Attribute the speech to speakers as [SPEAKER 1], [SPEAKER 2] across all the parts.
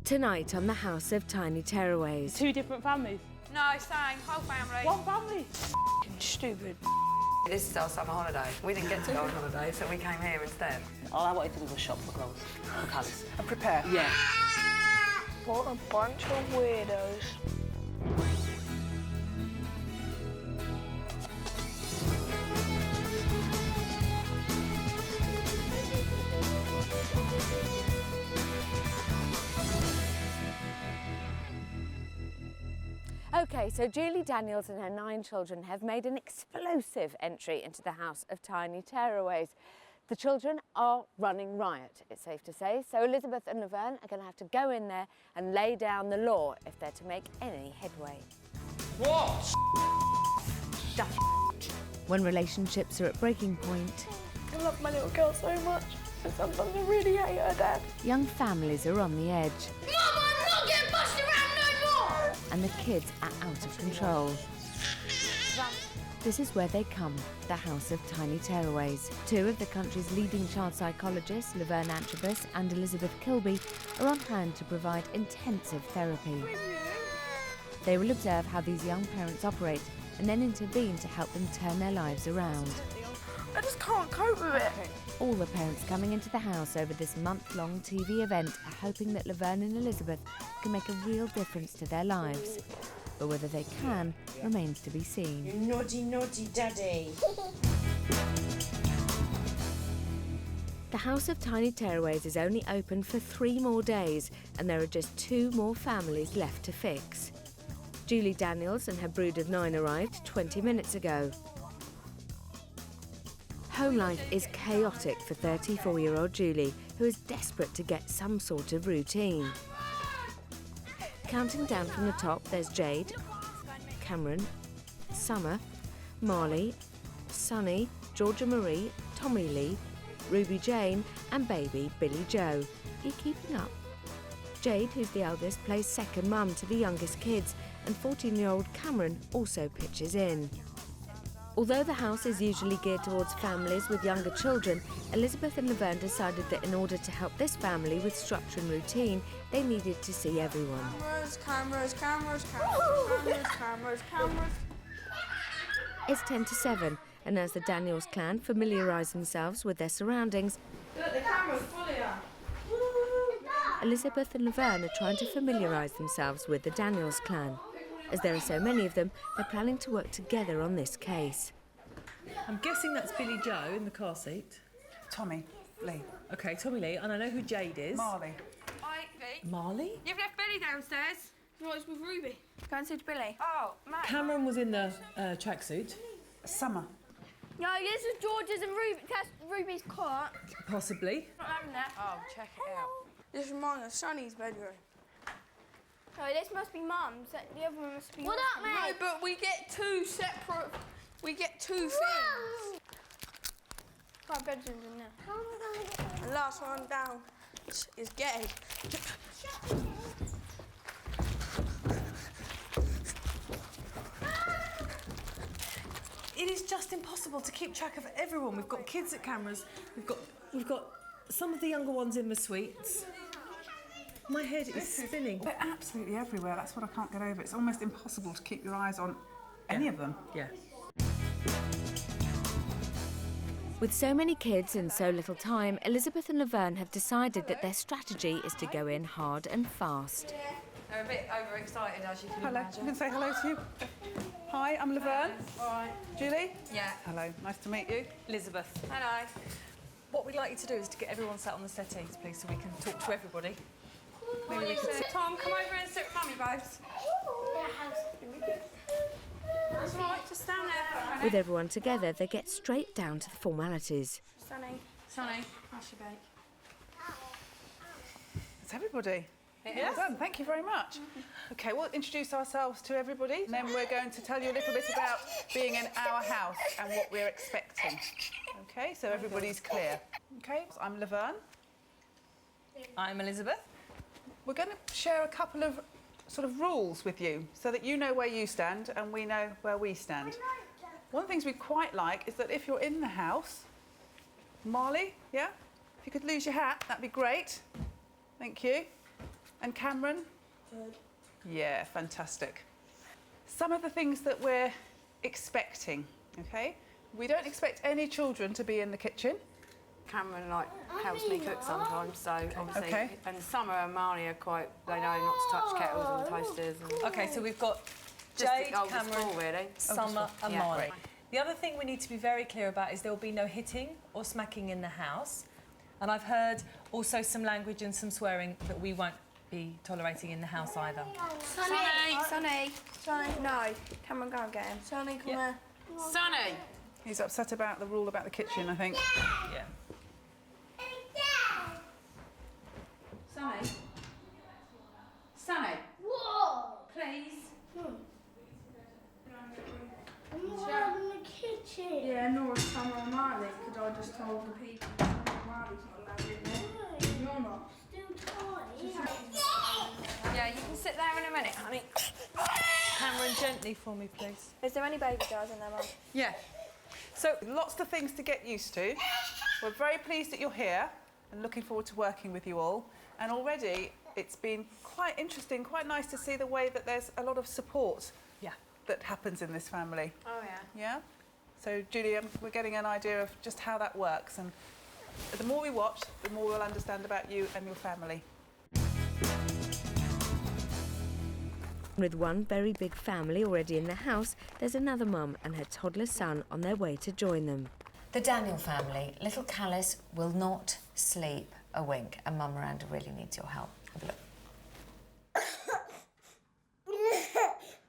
[SPEAKER 1] Tonight on the House of Tiny Tearaways.
[SPEAKER 2] 2 different families?
[SPEAKER 3] No, same, whole family.
[SPEAKER 2] One family?
[SPEAKER 3] Stupid. This is our summer holiday. We didn't get to go on holiday, so we came here instead.
[SPEAKER 2] All I wanted to do was shop for clothes for Callis.
[SPEAKER 4] And prepare?
[SPEAKER 2] Yeah.
[SPEAKER 5] What a bunch of weirdos.
[SPEAKER 1] OK, so Julie Daniels and her 9 children have made an explosive entry into the House of Tiny Tearaways. The children are running riot, it's safe to say, so Elizabeth and Laverne are going to have to go in there and lay down the law if they're to make any headway.
[SPEAKER 3] What?
[SPEAKER 1] When relationships are at breaking point,
[SPEAKER 5] I love my little girl so much, but sometimes I really hate her dad.
[SPEAKER 1] young families are on the edge.
[SPEAKER 6] Mum, I'm not getting busted around no more!
[SPEAKER 1] And the kids are out of control. This is where they come, the House of Tiny Tearaways. 2 of the country's leading child psychologists, Laverne and Antrobus and Elizabeth Kilby, are on hand to provide intensive therapy. They will observe how these young parents operate and then intervene to help them turn their lives around.
[SPEAKER 5] I just can't cope with it.
[SPEAKER 1] All the parents coming into the house over this month-long TV event are hoping that Laverne and Elizabeth can make a real difference to their lives. But whether they can remains to be seen.
[SPEAKER 7] You naughty, naughty daddy.
[SPEAKER 1] The House of Tiny Tearaways is only open for 3 more days and there are just 2 more families left to fix. Julie Daniels and her brood of 9 arrived 20 minutes ago. Home life is chaotic for 34-year-old Julie, who is desperate to get some sort of routine. Counting down from the top, there's Jade, Cameron, Summer, Marley, Sunny, Georgia Marie, Tommy Lee, Ruby Jane and baby Billy Joe. Are you keeping up? Jade, who's the eldest, plays second mum to the youngest kids, and 14-year-old Cameron also pitches in. Although the house is usually geared towards families with younger children, Elizabeth and Laverne decided that in order to help this family with structure and routine, they needed to see everyone.
[SPEAKER 5] Cameras, cameras, cameras, cameras, cameras, cameras.
[SPEAKER 1] It's 10 to 7, and as the Daniels clan familiarise themselves with their surroundings,
[SPEAKER 5] Look, the camera's full here.
[SPEAKER 1] Elizabeth and Laverne are trying to familiarise themselves with the Daniels clan. As there are so many of them, they're planning to work together on this case.
[SPEAKER 2] I'm guessing that's Billy Joe in the car seat.
[SPEAKER 4] Tommy Lee.
[SPEAKER 2] OK, Tommy Lee, and I know who Jade is.
[SPEAKER 4] Marley.
[SPEAKER 3] Hi, Vic.
[SPEAKER 2] Marley?
[SPEAKER 3] You've left Billy downstairs.
[SPEAKER 5] No, it's with Ruby. Go and see Billy.
[SPEAKER 3] Oh, Matt.
[SPEAKER 2] Cameron was in the tracksuit.
[SPEAKER 4] Summer.
[SPEAKER 6] No, this is George's and Ruby's cot.
[SPEAKER 2] Possibly.
[SPEAKER 5] Not having that.
[SPEAKER 3] Oh, check it out.
[SPEAKER 5] This reminds me of Sonny's bedroom.
[SPEAKER 6] No, this must be Mum's. The other one must be. What up,
[SPEAKER 5] No,
[SPEAKER 6] mate?
[SPEAKER 5] but we get 2 separate. We get 2 things.
[SPEAKER 6] Got bedrooms in there.
[SPEAKER 5] The last one down is gay.
[SPEAKER 2] It is just impossible to keep track of everyone. We've got kids at cameras. We've got some of the younger ones in the suites. My head is spinning.
[SPEAKER 4] They're absolutely everywhere. That's what I can't get over. It's almost impossible to keep your eyes on any of them.
[SPEAKER 2] Yeah.
[SPEAKER 1] With so many kids and so little time, Elizabeth and Laverne have decided that their strategy is to go in hard and fast.
[SPEAKER 3] They're a bit overexcited, as you can
[SPEAKER 4] Hello.
[SPEAKER 3] imagine.
[SPEAKER 4] I'm going to say hello to you. Hi, I'm Laverne.
[SPEAKER 3] All right.
[SPEAKER 4] Julie?
[SPEAKER 3] Yeah.
[SPEAKER 4] Hello. Nice to meet you.
[SPEAKER 2] Elizabeth.
[SPEAKER 3] Hello.
[SPEAKER 2] What we'd like you to do is to get everyone sat on the settees, please, so we can talk to everybody.
[SPEAKER 3] Maybe we could... Tom, come over and sit with Mummy, babes. That's all right, just stand there.
[SPEAKER 1] With everyone together, they get straight down to the formalities.
[SPEAKER 5] Sonny.
[SPEAKER 3] Sonny, pass your bake.
[SPEAKER 4] It's everybody. Well done. Thank you very much. OK, we'll introduce ourselves to everybody, and then we're going to tell you a little bit about being in our house and what we're expecting. OK, so everybody's clear. OK, I'm Laverne.
[SPEAKER 2] I'm Elizabeth.
[SPEAKER 4] We're going to share a couple of sort of rules with you so that you know where you stand and we know where we stand. One of the things we quite like is that if you're in the house, Marley, yeah? If you could lose your hat, that'd be great. Thank you. And Cameron?
[SPEAKER 5] Good.
[SPEAKER 4] Yeah, fantastic. Some of the things that we're expecting, OK? We don't expect any children to be in the kitchen.
[SPEAKER 3] Cameron helps me cook sometimes, so obviously.
[SPEAKER 4] Okay.
[SPEAKER 3] And Summer and Marnie are quite. They know not to touch kettles and toasters. And
[SPEAKER 2] Okay, so we've got
[SPEAKER 3] just
[SPEAKER 2] Jade,
[SPEAKER 3] the oldest
[SPEAKER 2] Cameron,
[SPEAKER 3] four, really.
[SPEAKER 2] Summer and
[SPEAKER 3] Yeah.
[SPEAKER 2] Marnie.
[SPEAKER 3] Great.
[SPEAKER 2] The other thing we need to be very clear about is there will be no hitting or smacking in the house. And I've heard also some language and some swearing that we won't be tolerating in the house either.
[SPEAKER 6] Sonny. No. Cameron, go and get him. Sonny, come here.
[SPEAKER 3] Sonny!
[SPEAKER 4] He's upset about the rule about the kitchen, I think.
[SPEAKER 2] Yeah.
[SPEAKER 3] Sonny? Sonny?
[SPEAKER 6] Whoa!
[SPEAKER 3] Please?
[SPEAKER 6] I'm not in the kitchen.
[SPEAKER 5] Yeah, nor is Summer and Marley, because I just told the people Summer and Marley's not allowed in there. You're not.
[SPEAKER 6] Still tight.
[SPEAKER 3] Yeah, you can sit there in a minute, honey.
[SPEAKER 2] Cameron, gently for me, please.
[SPEAKER 6] Is there any baby jars in there, Mum?
[SPEAKER 4] Yeah. So, lots of things to get used to. We're very pleased that you're here and looking forward to working with you all. And already, it's been quite interesting, quite nice to see the way that there's a lot of support that happens in this family.
[SPEAKER 3] Oh, yeah.
[SPEAKER 4] Yeah? So, Julia, we're getting an idea of just how that works. And the more we watch, the more we'll understand about you and your family.
[SPEAKER 1] With one very big family already in the house, there's another mum and her toddler son on their way to join them.
[SPEAKER 8] The Daniel family, little Callis will not sleep a wink, and Mum Miranda really needs your help. Have a look.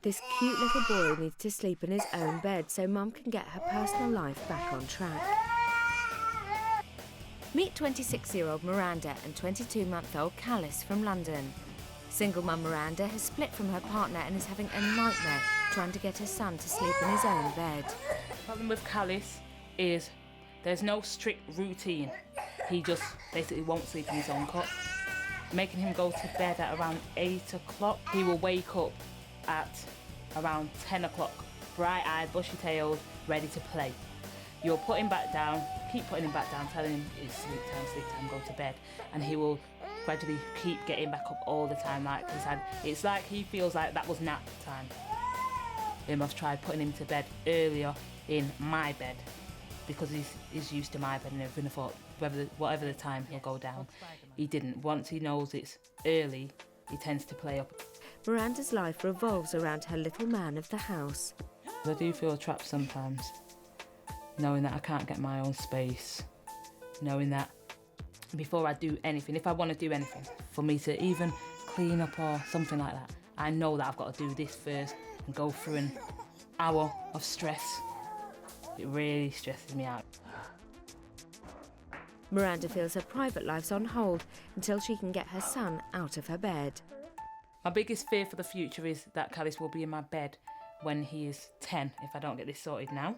[SPEAKER 1] This cute little boy needs to sleep in his own bed so Mum can get her personal life back on track. Meet 26-year-old Miranda and 22-month-old Callis from London. Single mum Miranda has split from her partner and is having a nightmare trying to get her son to sleep in his own bed.
[SPEAKER 9] The problem with Callis is there's no strict routine. He just basically won't sleep in his own cot. Making him go to bed at around 8 o'clock, he will wake up at around 10 o'clock, bright-eyed, bushy-tailed, ready to play. You'll put him back down, keep putting him back down, telling him it's sleep time, go to bed, and he will gradually keep getting back up all the time like he's had. It's like he feels like that was nap time. I've tried putting him to bed earlier in my bed because he's used to my bed and everything. I thought whatever the time he'll go down. He didn't. Once he knows it's early, he tends to play up.
[SPEAKER 1] Miranda's life revolves around her little man of the house.
[SPEAKER 9] I do feel trapped sometimes, knowing that I can't get my own space, knowing that before I do anything, if I want to do anything, for me to even clean up or something like that, I know that I've got to do this first and go through an hour of stress. It really stresses me out.
[SPEAKER 1] Miranda feels her private life's on hold until she can get her son out of her bed.
[SPEAKER 9] My biggest fear for the future is that Callis will be in my bed when he is 10 if I don't get this sorted now.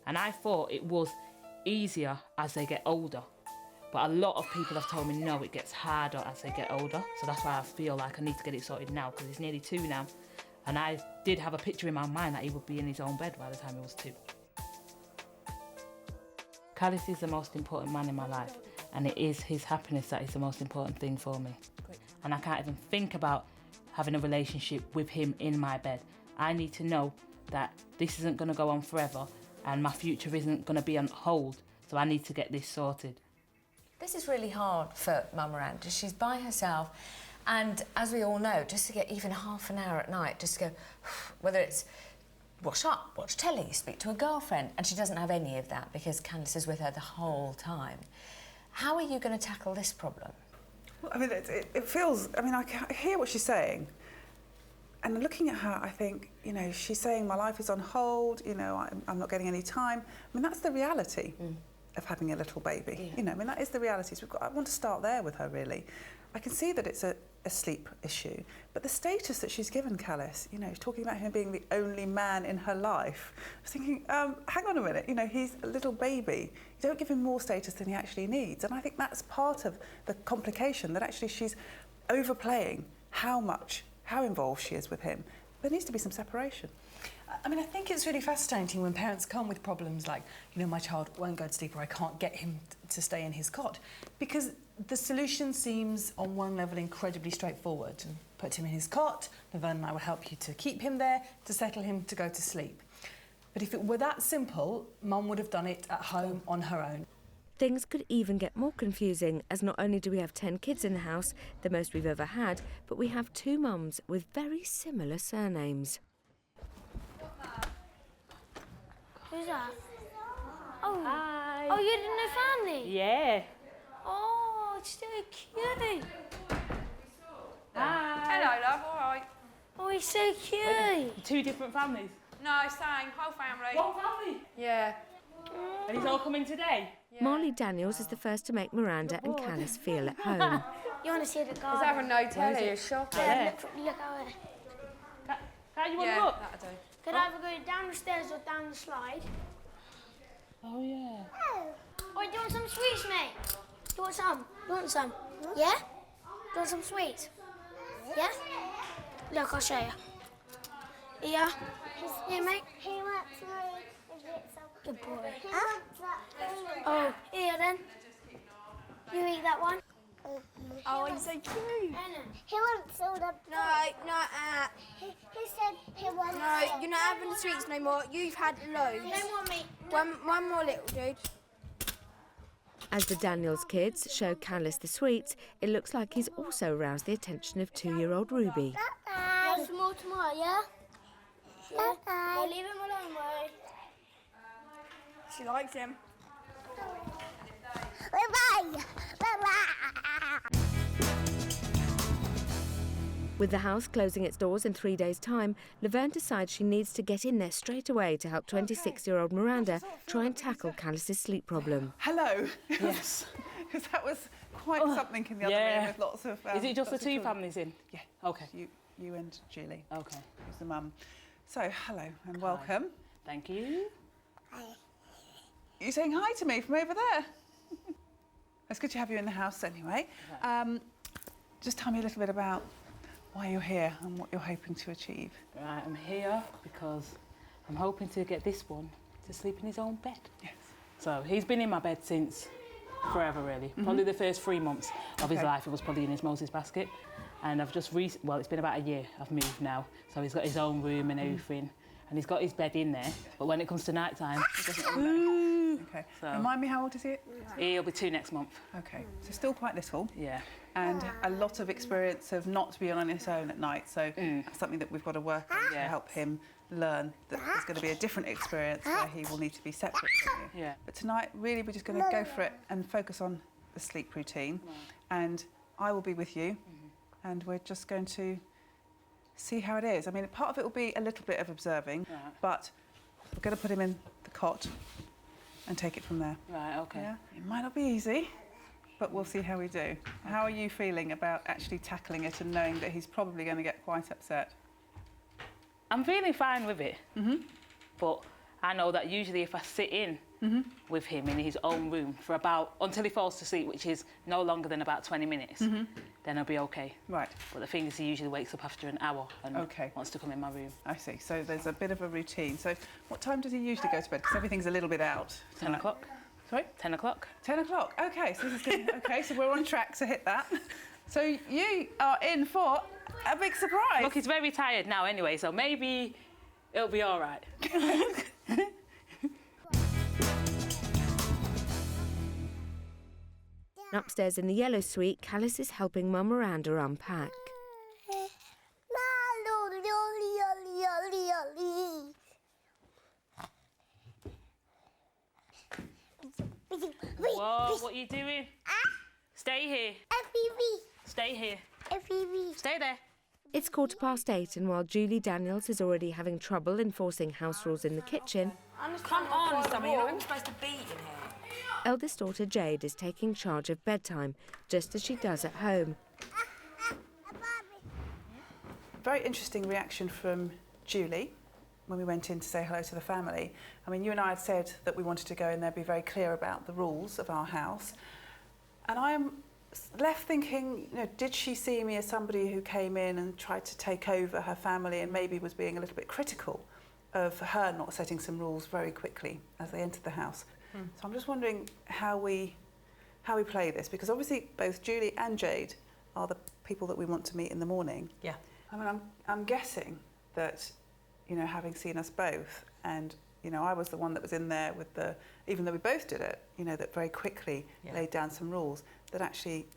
[SPEAKER 9] And I thought it was easier as they get older. But a lot of people have told me, no, it gets harder as they get older. So that's why I feel like I need to get it sorted now, because he's nearly 2 now. And I did have a picture in my mind that he would be in his own bed by the time he was 2. Callis is the most important man in my life, and it is his happiness that is the most important thing for me. And I can't even think about having a relationship with him in my bed. I need to know that this isn't going to go on forever and my future isn't going to be on hold, so I need to get this sorted.
[SPEAKER 8] This is really hard for Mum Miranda. She's by herself, and as we all know, just to get even half an hour at night, just to go, whether it's wash up, watch telly, speak to a girlfriend, and she doesn't have any of that because Candice is with her the whole time. How are you going to tackle this problem?
[SPEAKER 4] Well, I mean, it feels... I mean, I hear what she's saying. And looking at her, I think, you know, she's saying my life is on hold, you know, I'm not getting any time. I mean, that's the reality of having a little baby.
[SPEAKER 8] Yeah.
[SPEAKER 4] You know, I mean, that is the reality. So I want to start there with her, really. I can see that it's a sleep issue, but the status that she's given Callis, you know, talking about him being the only man in her life, I was thinking, hang on a minute, you know, he's a little baby. You don't give him more status than he actually needs. And I think that's part of the complication, that actually she's overplaying how involved she is with him. There needs to be some separation.
[SPEAKER 2] I mean, I think it's really fascinating when parents come with problems like, you know, my child won't go to sleep or I can't get him to stay in his cot. Because The solution seems, on one level, incredibly straightforward. Put him in his cot, Laverne and I will help you to keep him there, to settle him to go to sleep. But if it were that simple, Mum would have done it at home on her own.
[SPEAKER 1] Things could even get more confusing, as not only do we have 10 kids in the house, the most we've ever had, but we have 2 mums with very similar surnames.
[SPEAKER 6] Who's that? Oh.
[SPEAKER 9] Hi.
[SPEAKER 6] Oh, you're the new family?
[SPEAKER 9] Yeah.
[SPEAKER 6] Oh, it's so cute.
[SPEAKER 9] Hi.
[SPEAKER 3] Hello, love, all right.
[SPEAKER 6] Oh, he's so cute.
[SPEAKER 9] 2 different families.
[SPEAKER 3] No, same, whole family.
[SPEAKER 9] One family.
[SPEAKER 3] Yeah.
[SPEAKER 9] And he's all coming today.
[SPEAKER 1] Marley Daniels is the first to make Miranda and Callis feel at home.
[SPEAKER 6] You want to see the
[SPEAKER 3] Is
[SPEAKER 6] garden?
[SPEAKER 3] that a no telly? It's shocking.
[SPEAKER 9] Yeah.
[SPEAKER 6] Look out there.
[SPEAKER 9] How you want to
[SPEAKER 3] Yeah,
[SPEAKER 9] look?
[SPEAKER 3] that'll do.
[SPEAKER 6] Could either go down the stairs or down the slide.
[SPEAKER 9] Oh, yeah.
[SPEAKER 6] Oh, do you want some sweets, mate? Do you want some? You want some? Yeah? Do you want some sweets? Yeah? Look, I'll show you. Yeah? Yeah, mate?
[SPEAKER 10] He wants to get some.
[SPEAKER 6] Good boy.
[SPEAKER 10] He wants that.
[SPEAKER 6] Oh, here then. You eat that one?
[SPEAKER 10] Oh,
[SPEAKER 6] he's so cute.
[SPEAKER 10] He wants all the.
[SPEAKER 6] No,
[SPEAKER 10] He said he wants.
[SPEAKER 6] no, you're not having the sweets no more. You've had loads. No more, mate. One more, little dude.
[SPEAKER 1] As the Daniels kids show Callis the sweets, it looks like he's also aroused the attention of 2-year-old Ruby.
[SPEAKER 10] Bye.
[SPEAKER 6] Want some more tomorrow, yeah?
[SPEAKER 10] Bye.
[SPEAKER 6] Yeah, leave him alone, Mary. She likes him.
[SPEAKER 10] Bye. Bye.
[SPEAKER 1] With the house closing its doors in 3 days' time, Laverne decides she needs to get in there straight away to help 26-year-old Miranda try and tackle Callis's sleep problem.
[SPEAKER 4] Hello. Yes. Because that was quite something in the other room with lots of...
[SPEAKER 9] Is it just the
[SPEAKER 4] lots of
[SPEAKER 9] 2
[SPEAKER 4] children.
[SPEAKER 9] families in?
[SPEAKER 4] Yeah.
[SPEAKER 9] Okay.
[SPEAKER 4] You and Julie.
[SPEAKER 9] Okay.
[SPEAKER 4] Who's the mum. So, hello and welcome.
[SPEAKER 9] Thank you.
[SPEAKER 4] You're saying hi to me from over there? It's good to have you in the house anyway. Just tell me a little bit about why you're here and what you're hoping to achieve.
[SPEAKER 9] Right, I'm here because I'm hoping to get this one to sleep in his own bed.
[SPEAKER 4] Yes.
[SPEAKER 9] So he's been in my bed since forever, really. Probably the first 3 months of his life, it was probably in his Moses basket. And I've just well, it's been about a year I've moved now. So he's got his own room and everything. And he's got his bed in there. But when it comes to night time, he doesn't want bed.
[SPEAKER 4] Okay.
[SPEAKER 9] So-
[SPEAKER 4] Remind me, how old is he?
[SPEAKER 9] He'll be 2 next month.
[SPEAKER 4] Okay. So still quite little.
[SPEAKER 9] Yeah.
[SPEAKER 4] And a lot of experience of not being on his own at night. So that's something that we've got to work on to
[SPEAKER 9] Yeah.
[SPEAKER 4] help him learn that there's going to be a different experience where he will need to be separate from you.
[SPEAKER 9] Yeah.
[SPEAKER 4] But tonight, really, we're just going to go for it and focus on the sleep routine. And I will be with you. And we're just going to see how it is. I mean, part of it will be a little bit of observing, but we're going to put him in the cot and take it from there.
[SPEAKER 9] Right, okay.
[SPEAKER 4] Yeah? It might not be easy, but we'll see how we do. How are you feeling about actually tackling it and knowing that he's probably going to get quite upset?
[SPEAKER 9] I'm feeling fine with it. But I know that usually if I sit in with him in his own room for until he falls to sleep, which is no longer than about 20 minutes, then I'll be okay.
[SPEAKER 4] Right.
[SPEAKER 9] But the thing is, he usually wakes up after an hour and wants to come in my room.
[SPEAKER 4] I see. So there's a bit of a routine. So what time does he usually go to bed? Because everything's a little bit out.
[SPEAKER 9] 10 o'clock.
[SPEAKER 4] Sorry?
[SPEAKER 9] 10 o'clock.
[SPEAKER 4] 10 o'clock. OK, so this is good. OK, so we're on track to hit that. So you are in for a big surprise.
[SPEAKER 9] Look, he's very tired now anyway, so maybe it'll be all right.
[SPEAKER 1] Upstairs in the yellow suite, Callis is helping Mum Miranda unpack.
[SPEAKER 9] Whoa, what are you doing? Stay here. Stay here. Stay there.
[SPEAKER 1] It's 8:15, and while Julie Daniels is already having trouble enforcing house rules in the kitchen,
[SPEAKER 3] Come on, Sammy, you're not even supposed to be in here.
[SPEAKER 1] eldest daughter Jade is taking charge of bedtime, just as she does at home.
[SPEAKER 4] Very interesting reaction from Julie when we went in to say hello to the family. I mean, you and I had said that we wanted to go in there, be very clear about the rules of our house. And I'm left thinking, you know, did she see me as somebody who came in and tried to take over her family and maybe was being a little bit critical of her not setting some rules very quickly as they entered the house? So I'm just wondering how we how we play this, because obviously both Julie and Jade are the people that we want to meet in the morning.
[SPEAKER 2] Yeah.
[SPEAKER 4] I mean, I'm guessing that, you know, having seen us both, and, you know, I was the one that was in there with the, even though we both did it, you know, that very quickly laid down some rules, that actually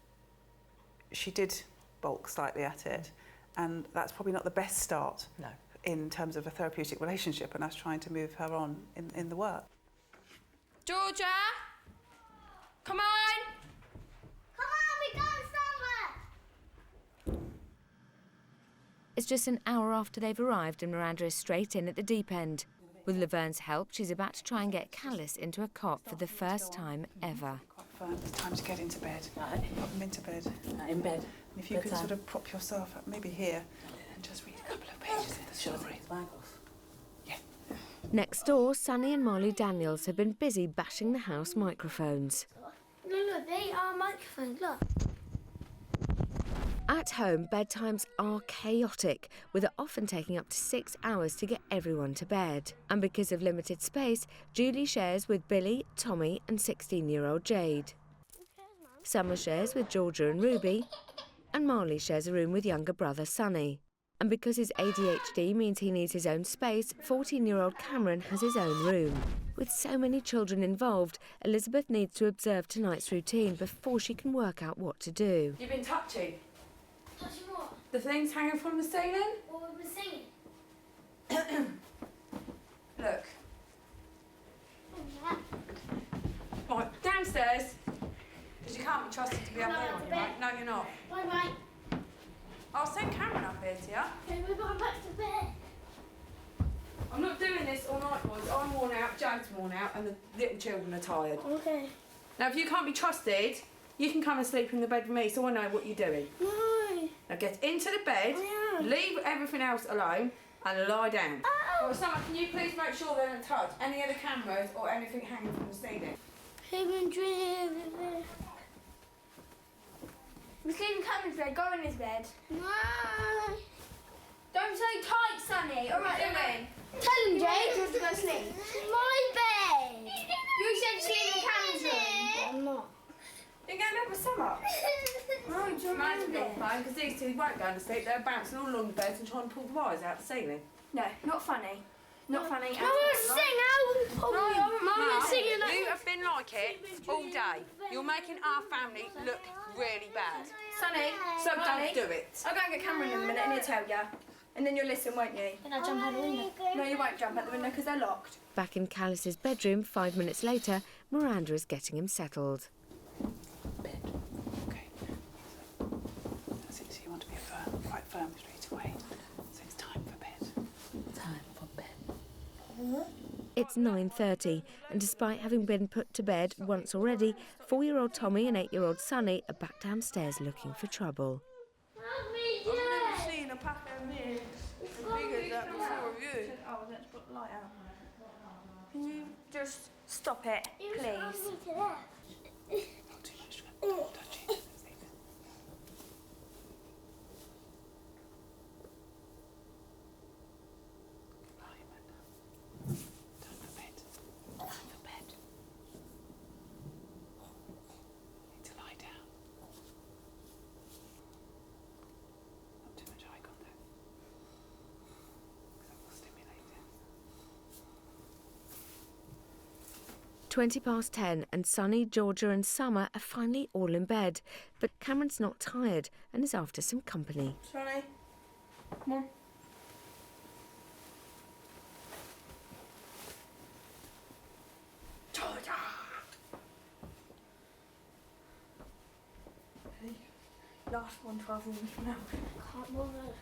[SPEAKER 4] she did balk slightly at it, and that's probably not the best start in terms of a therapeutic relationship and us trying to move her on in the work.
[SPEAKER 5] Georgia! Come on!
[SPEAKER 10] Come on, we're going somewhere.
[SPEAKER 1] It's just an hour after they've arrived and Miranda is straight in at the deep end. With Laverne's help, she's about to try and get Callis into a cot for the first time ever.
[SPEAKER 4] Quite firm. It's time to get into bed.
[SPEAKER 7] Right.
[SPEAKER 4] Pop them into bed.
[SPEAKER 7] In bed.
[SPEAKER 4] And if you could
[SPEAKER 7] Bedtime.
[SPEAKER 4] sort of prop yourself up, maybe here, and just read a couple of pages of the story.
[SPEAKER 1] Next door, Sunny and Molly Daniels have been busy bashing the house microphones.
[SPEAKER 6] Look, they are microphones, look.
[SPEAKER 1] At home, bedtimes are chaotic, with it often taking up to 6 hours to get everyone to bed. And because of limited space, Julie shares with Billy, Tommy and 16-year-old Jade. Summer shares with Georgia and Ruby, and Marley shares a room with younger brother Sunny. And because his ADHD means he needs his own space, 14-year-old Cameron has his own room. With so many children involved, Elizabeth needs to observe tonight's routine before she can work out what to do.
[SPEAKER 3] You've been touching
[SPEAKER 6] Touching what?
[SPEAKER 3] the things hanging from the ceiling?
[SPEAKER 6] What we were singing?
[SPEAKER 3] Look.
[SPEAKER 6] Oh, yeah.
[SPEAKER 3] Right, downstairs. Because you can't be trusted to be up there on your right. No, you're not.
[SPEAKER 6] Bye-bye.
[SPEAKER 3] I'll send Cameron up here to you.
[SPEAKER 6] Okay, we're going back to bed.
[SPEAKER 3] I'm not doing this all night, boys. I'm worn out, Jade's worn out, and the little children are tired.
[SPEAKER 6] Okay.
[SPEAKER 3] Now, if you can't be trusted, you can come and sleep in the bed with me so I know what you're doing.
[SPEAKER 6] No.
[SPEAKER 3] Now, get into the bed, leave everything else alone, and lie down.
[SPEAKER 6] Oh.
[SPEAKER 3] Well, Summer, can you please make sure they don't touch any of the cameras or anything hanging from the ceiling?
[SPEAKER 6] Even dreaming. We're sleeping in Cameron's bed. Go in his bed. No. Don't say tight, Sonny. All right, then. Tell him, Jade, to go sleep. My bed. You said sleep in Cameron's room. I'm not.
[SPEAKER 3] You're going up with Summer?
[SPEAKER 6] No, it's your
[SPEAKER 3] Mine's
[SPEAKER 6] room.
[SPEAKER 3] not fine, because these two won't go to sleep. They're bouncing all along the beds and trying to pull the wires out the ceiling.
[SPEAKER 5] No, not funny. Not funny.
[SPEAKER 6] No, sing out. Mum is singing.
[SPEAKER 3] You have been like it all day. You're making our family look really bad.
[SPEAKER 5] Sonny,
[SPEAKER 3] So don't do it.
[SPEAKER 5] I'll go and get Cameron in a minute and he'll tell you. And then you'll listen, won't you?
[SPEAKER 6] Can I jump out the window?
[SPEAKER 5] No, you won't jump out the window because they're locked.
[SPEAKER 1] Back in Callis's bedroom, 5 minutes later, Miranda is getting him settled.
[SPEAKER 4] Bed. Okay. So you want to be quite firm straight away. So it's time for bed.
[SPEAKER 7] Time for bed.
[SPEAKER 1] It's 9:30, and despite having been put to bed once already, 4-year-old Tommy and 8-year-old Sunny are back downstairs looking for trouble.
[SPEAKER 5] I've never seen a pack of men as big as that before of you. Oh, let's put the light out. Can you just stop it, please?
[SPEAKER 4] Not too much eye contact. 'Cause that will stimulate it.
[SPEAKER 1] 10:20 and Sunny, Georgia and Summer are finally all in bed, but Cameron's not tired and is after some company.
[SPEAKER 5] Sonny, come on. Georgia! Hey, last one, 12 minutes from now.
[SPEAKER 6] Can't move it.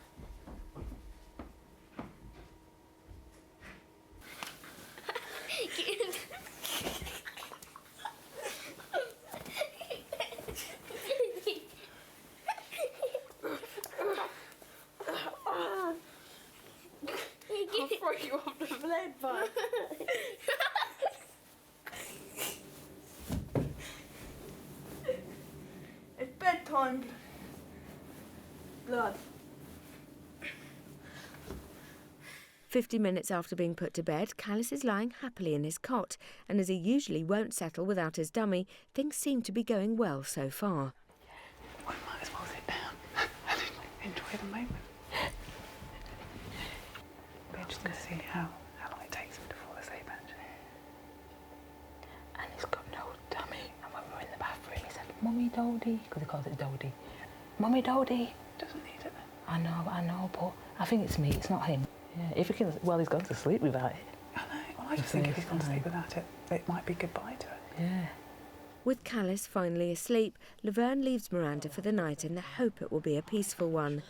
[SPEAKER 5] I'll throw you off the bed, bud. It's bedtime. Blood.
[SPEAKER 1] 50 minutes after being put to bed, Callis is lying happily in his cot, and as he usually won't settle without his dummy, things seem to be going well so far.
[SPEAKER 4] We might as well sit down and enjoy the moment. We're just going to see how long it takes him to fall asleep, actually. And he's got no dummy. And when we were in the bathroom, he said, "Mummy Dodie," because he calls it Dodie. "Mummy Dodie." Doesn't need it. I know, but I think it's me, it's not him. Yeah, if he can, well, he's gone to sleep without it. I know. Well, I just think if he's gone to sleep without it, it might be goodbye to it. Yeah.
[SPEAKER 1] With Callis finally asleep, Laverne leaves Miranda for the night in the hope it will be a peaceful one.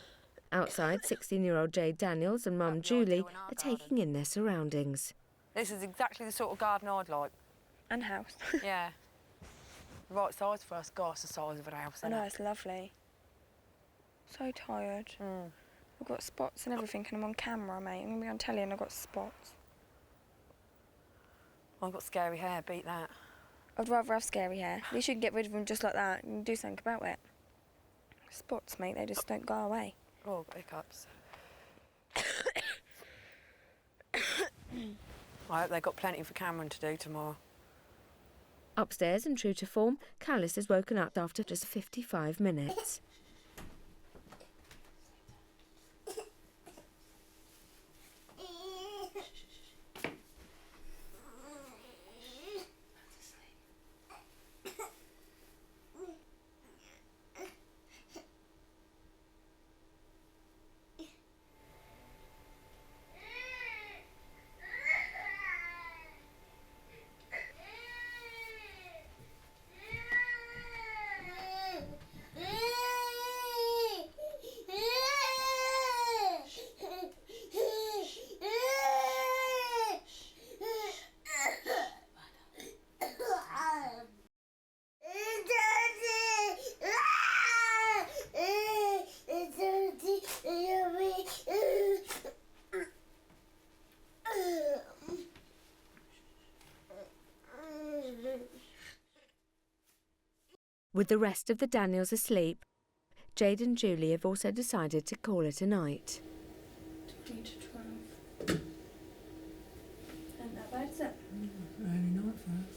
[SPEAKER 1] Outside, 16-year-old Jade Daniels and Mum Julie are taking in their surroundings.
[SPEAKER 3] This is exactly the sort of garden I'd like.
[SPEAKER 11] And house.
[SPEAKER 3] Yeah. Right size for us. Gosh, the size of an house.
[SPEAKER 11] I know, it's lovely. So tired. I've got spots and everything, and I'm on camera, mate. I'm going to be on telly and I've got spots.
[SPEAKER 3] I've got scary hair, beat that.
[SPEAKER 11] I'd rather have scary hair. At least you can get rid of them just like that and do something about it. Spots, mate, they just don't go away.
[SPEAKER 3] Oh, hiccups. I hope they've got plenty for Cameron to do tomorrow.
[SPEAKER 1] Upstairs, and true to form, Callis has woken up after just 55 minutes. With the rest of the Daniels asleep, Jade and Julie have also decided to call it a night.
[SPEAKER 5] 20 to 12. Ain't that bad, is it?
[SPEAKER 7] Early night for us.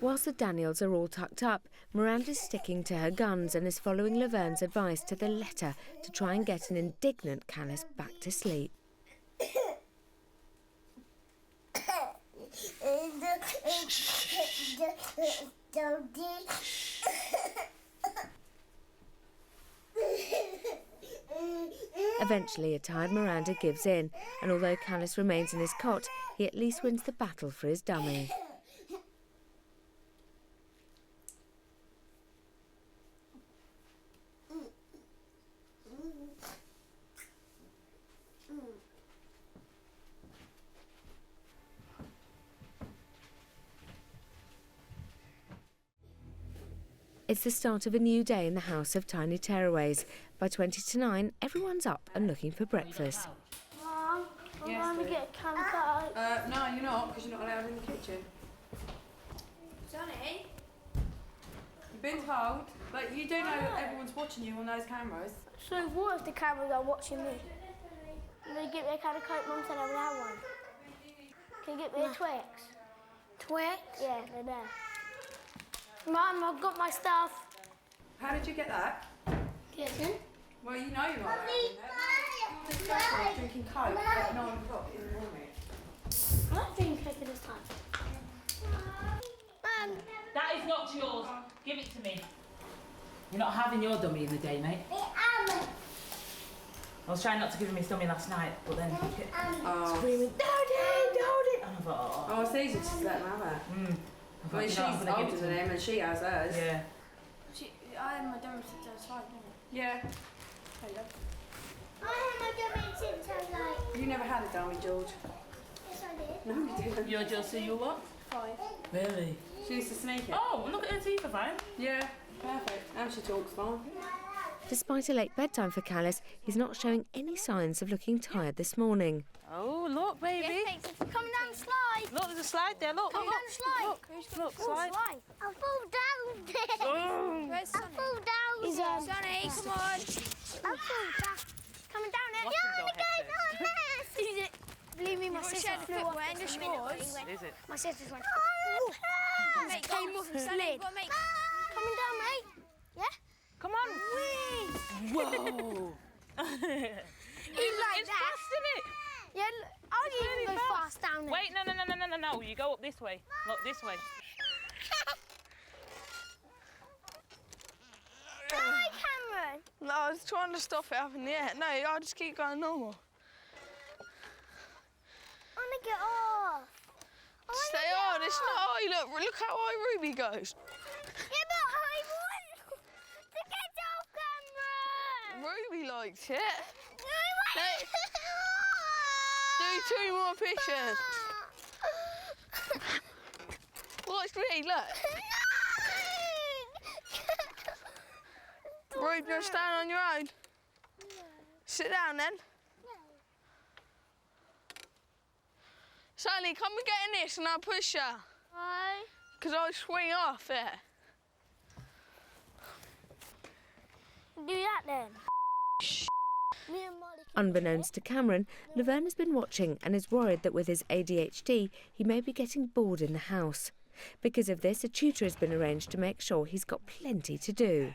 [SPEAKER 1] Whilst the Daniels are all tucked up, Miranda's sticking to her guns and is following Laverne's advice to the letter to try and get an indignant Callis back to sleep. Eventually, a tired Miranda gives in, and although Callis remains in his cot, he at least wins the battle for his dummy. It's the start of a new day in the House of Tiny Tearaways. By 20 to 9, everyone's up and looking for breakfast.
[SPEAKER 10] Mum, I'm going to get a can of
[SPEAKER 3] No, you're not, because you're not allowed in the kitchen.
[SPEAKER 10] Johnny?
[SPEAKER 3] You've been told, but you do know that everyone's watching you on those cameras.
[SPEAKER 10] So what if the cameras are watching me? Can they get me a can of Coke? Mum said I would have one. Can you get me a Twix? Twix? Yeah, they're there. Mum, I've got my stuff.
[SPEAKER 3] How did you get that?
[SPEAKER 10] Kitchen?
[SPEAKER 3] Well, you know you're not allowed in there. You're drinking Coke at 9 o'clock in the morning.
[SPEAKER 10] I'm not drinking Coke at this time. Mum.
[SPEAKER 9] That is not yours. Give it to me. You're not having your dummy in the day, mate. I was trying not to give him his dummy last night, but then he kept screaming, Dodie! And I thought,
[SPEAKER 3] Oh, it's easy to just let him have it. Well, she's older than him and she has hers.
[SPEAKER 9] Yeah.
[SPEAKER 5] I had my dummy since I was 5, didn't
[SPEAKER 3] Yeah.
[SPEAKER 5] Hello.
[SPEAKER 10] I had my dummy since I was like...
[SPEAKER 3] You never had a dummy, George.
[SPEAKER 10] Yes, I did.
[SPEAKER 3] No, you didn't.
[SPEAKER 9] You're just you what?
[SPEAKER 5] 5.
[SPEAKER 9] Really?
[SPEAKER 3] She used to sneak it.
[SPEAKER 9] Oh, look at her teeth are fine.
[SPEAKER 3] Yeah, perfect. And she talks fine.
[SPEAKER 1] Despite a late bedtime for Callis, he's not showing any signs of looking tired this morning.
[SPEAKER 9] Oh, look, baby.
[SPEAKER 10] Yes, coming down the slide.
[SPEAKER 9] Look, there's a slide there. Look,
[SPEAKER 10] Coming down the slide.
[SPEAKER 9] Look, slide.
[SPEAKER 10] I fall down.
[SPEAKER 5] Where's
[SPEAKER 10] I fall down.
[SPEAKER 5] Sonny, come on.
[SPEAKER 10] I fall down. Coming down
[SPEAKER 9] Watch him go head first.
[SPEAKER 6] Believe me, my sister flew up and the scores.
[SPEAKER 9] Is it?
[SPEAKER 6] My sister's went. Mate, came off and slid. Coming down, mate. Yeah?
[SPEAKER 9] Come on.
[SPEAKER 6] Whee!
[SPEAKER 9] Whoa.
[SPEAKER 6] He like
[SPEAKER 9] It's
[SPEAKER 6] that.
[SPEAKER 9] fast, isn't it?
[SPEAKER 6] Yeah, look, I didn't even go fast down there.
[SPEAKER 9] Wait, no. You go up this way. Look, this way.
[SPEAKER 6] Hi, Cameron.
[SPEAKER 11] No, I was trying to stop it up in the air. No, I just keep going normal.
[SPEAKER 6] I want to get off.
[SPEAKER 11] Stay on, it's not high. Look how high Ruby goes.
[SPEAKER 6] Yeah, but I want to get off, Cameron.
[SPEAKER 11] Ruby likes it.
[SPEAKER 6] No, I
[SPEAKER 11] Do 2 more pictures. Watch me, look. Ruby, you'll stand on your own. Sit down then. Sally, come and get in this and I'll push you.
[SPEAKER 6] Why?
[SPEAKER 11] Because I'll swing off it.
[SPEAKER 6] Do that then. Me and Molly can
[SPEAKER 1] Unbeknownst to Cameron, Laverne has been watching and is worried that with his ADHD, he may be getting bored in the house. Because of this, a tutor has been arranged to make sure he's got plenty to do.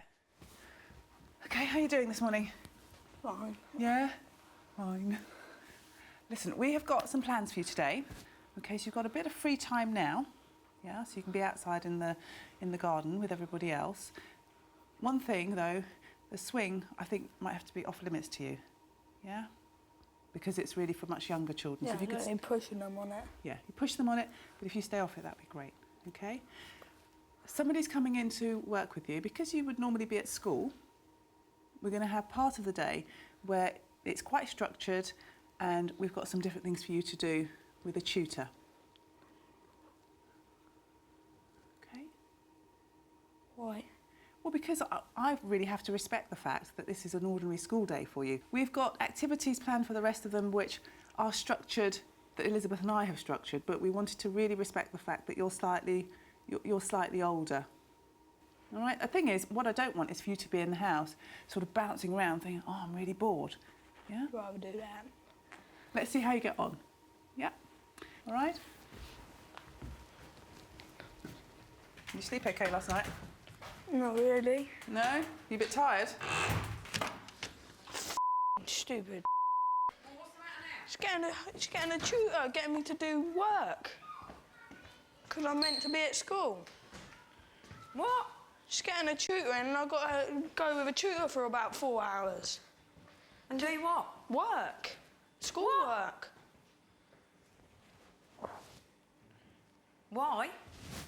[SPEAKER 4] OK, how are you doing this morning?
[SPEAKER 11] Fine.
[SPEAKER 4] Yeah? Fine. Listen, we have got some plans for you today. OK, so you've got a bit of free time now. Yeah, so you can be outside in the garden with everybody else. One thing, though, the swing, I think, might have to be off limits to you. Yeah? Because it's really for much younger children.
[SPEAKER 11] Yeah,
[SPEAKER 4] so if you could
[SPEAKER 11] pushing them on it.
[SPEAKER 4] Yeah, you push them on it, but if you stay off it, that'd be great. OK? Somebody's coming in to work with you. Because you would normally be at school, we're going to have part of the day where it's quite structured and we've got some different things for you to do with a tutor. OK?
[SPEAKER 11] Why?
[SPEAKER 4] Well, because I really have to respect the fact that this is an ordinary school day for you. We've got activities planned for the rest of them which are structured, that Elizabeth and I have structured, but we wanted to really respect the fact that you're slightly older. All right? The thing is, what I don't want is for you to be in the house sort of bouncing around thinking, oh, I'm really bored. Yeah?
[SPEAKER 11] I'd rather do that.
[SPEAKER 4] Let's see how you get on. Yeah? All right? Did you sleep okay last night?
[SPEAKER 11] Not really.
[SPEAKER 4] No? You a bit tired?
[SPEAKER 11] Stupid. She's getting a tutor, getting me to do work. Because I'm meant to be at school.
[SPEAKER 3] What?
[SPEAKER 11] She's getting a tutor and I've got to go with a tutor for about 4 hours.
[SPEAKER 3] And do what?
[SPEAKER 11] Work. School work.
[SPEAKER 3] Why?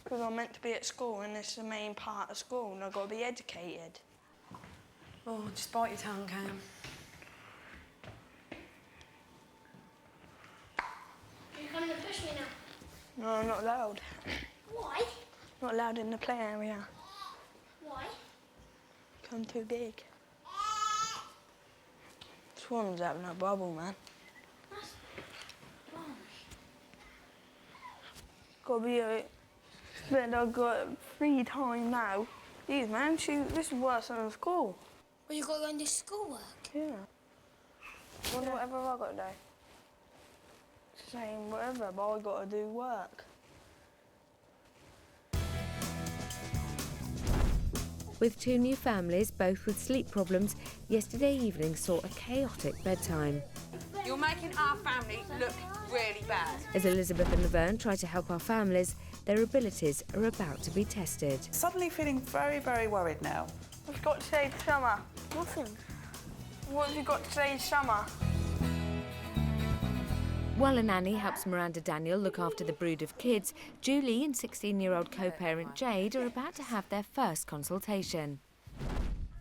[SPEAKER 11] Because I'm meant to be at school and it's the main part of school and I've got to be educated.
[SPEAKER 3] Oh, just bite your tongue, Cam.
[SPEAKER 6] You're coming to push me now.
[SPEAKER 11] No, I'm not allowed.
[SPEAKER 6] Why?
[SPEAKER 11] Not allowed in the play area.
[SPEAKER 6] Why?
[SPEAKER 11] I'm too big. This woman's having a bubble, man.
[SPEAKER 6] That's wrong.
[SPEAKER 11] Gotta be a... But I've got free time now. Jeez, man, this is worse than school.
[SPEAKER 6] Well, you got to go and do schoolwork.
[SPEAKER 11] Yeah. Whatever I got to do. Same, whatever, but I got to do work.
[SPEAKER 1] With 2 new families, both with sleep problems, yesterday evening saw a chaotic bedtime.
[SPEAKER 3] You're making our family look really bad.
[SPEAKER 1] As Elizabeth and Laverne try to help our families, their abilities are about to be tested.
[SPEAKER 4] Suddenly feeling very, very worried now.
[SPEAKER 11] What's got to say this summer?
[SPEAKER 6] Nothing.
[SPEAKER 11] What have you got to say this summer?
[SPEAKER 1] While a nanny helps Miranda Daniel look after the brood of kids, Julie and 16-year-old co-parent Jade are about to have their first consultation.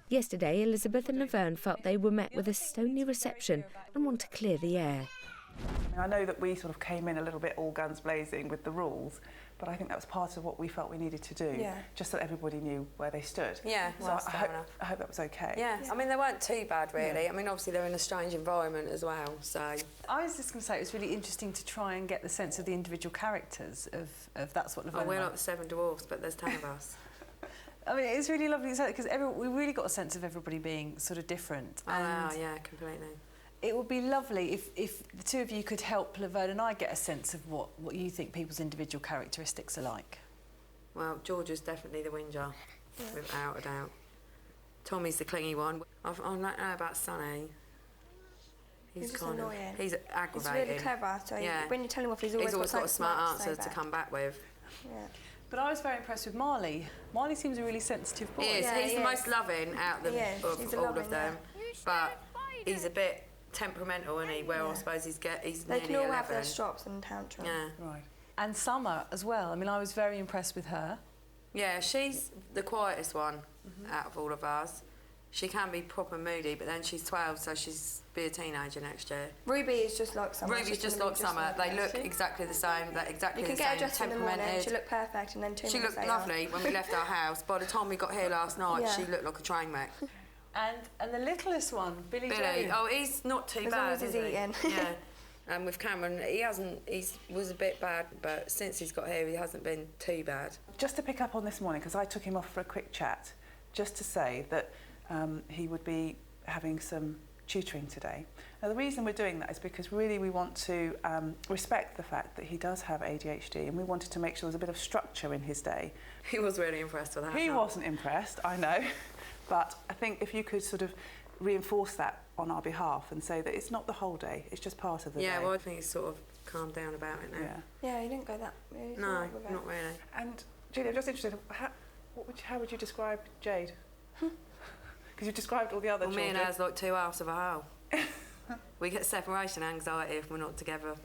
[SPEAKER 1] Yesterday, Elizabeth and Laverne felt they were met with a stony reception and want to clear the air.
[SPEAKER 4] I know that we sort of came in a little bit all guns blazing with the rules, but I think that was part of what we felt we needed to do, just so that everybody knew where they stood.
[SPEAKER 3] Yeah,
[SPEAKER 4] so
[SPEAKER 3] well,
[SPEAKER 4] I hope that was okay.
[SPEAKER 3] Yeah, I mean, they weren't too bad, really. I mean, obviously, they're in a strange environment as well, so...
[SPEAKER 2] I was just going to say, it was really interesting to try and get the sense of the individual characters of that's what Laverne
[SPEAKER 3] we're like the 7 dwarfs, but there's 10 of us.
[SPEAKER 2] I mean, it's really lovely because we really got a sense of everybody being sort of different.
[SPEAKER 3] Oh, yeah, completely.
[SPEAKER 2] It would be lovely if the two of you could help Laverne and I get a sense of what you think people's individual characteristics are like.
[SPEAKER 3] Well, Georgia's definitely the whinger, without a doubt. Tommy's the clingy one. I don't know about Sonny.
[SPEAKER 11] He's just
[SPEAKER 3] kind
[SPEAKER 11] annoying.
[SPEAKER 3] of... He's aggravating.
[SPEAKER 11] He's really clever, so when you tell him off, he's always
[SPEAKER 3] got a smart answer to come back with.
[SPEAKER 11] Yeah.
[SPEAKER 2] But I was very impressed with Marley. Marley seems a really sensitive boy.
[SPEAKER 3] He is. He's the most loving out of all of them. But he's a bit temperamental, isn't he? Where I suppose he's
[SPEAKER 11] They
[SPEAKER 3] nearly
[SPEAKER 11] can all
[SPEAKER 3] 11.
[SPEAKER 11] have their strops and tantrums.
[SPEAKER 3] Yeah.
[SPEAKER 2] Right. And Summer as well. I mean, I was very impressed with her.
[SPEAKER 3] Yeah, she's the quietest one out of all of us. She can be proper moody, but then she's 12, so she's be a teenager next year.
[SPEAKER 11] Ruby is just like Summer.
[SPEAKER 3] Ruby's just like Summer. They look exactly the same. They're exactly the same.
[SPEAKER 11] You can get her dressed in the morning.
[SPEAKER 3] Temperamented.
[SPEAKER 11] She looked perfect, and then 2
[SPEAKER 3] She
[SPEAKER 11] minutes
[SPEAKER 3] looked
[SPEAKER 11] later.
[SPEAKER 3] lovely when we left our house. By the time we got here last night, she looked like a train wreck.
[SPEAKER 2] And the littlest one, Billy.
[SPEAKER 3] Oh, he's not too bad.
[SPEAKER 11] As long as he's eating.
[SPEAKER 3] Yeah. And with Cameron, he was a bit bad, but since he's got here, he hasn't been too bad.
[SPEAKER 4] Just to pick up on this morning, because I took him off for a quick chat, just to say that he would be having some tutoring today. Now, the reason we're doing that is because really we want to respect the fact that he does have ADHD, and we wanted to make sure there's a bit of structure in his day.
[SPEAKER 3] He was really impressed with that.
[SPEAKER 4] He wasn't impressed, I know, but I think if you could sort of reinforce that on our behalf and say that it's not the whole day, it's just part of the day.
[SPEAKER 3] Yeah, well, I think he's sort of calmed down about it now.
[SPEAKER 11] Yeah, he didn't go that...
[SPEAKER 3] No, not really.
[SPEAKER 4] And, Julie, I'm just interested, how would you describe Jade? Because you've described all the other children.
[SPEAKER 3] Me and her's like two halves of a whole. We get separation anxiety if we're not together.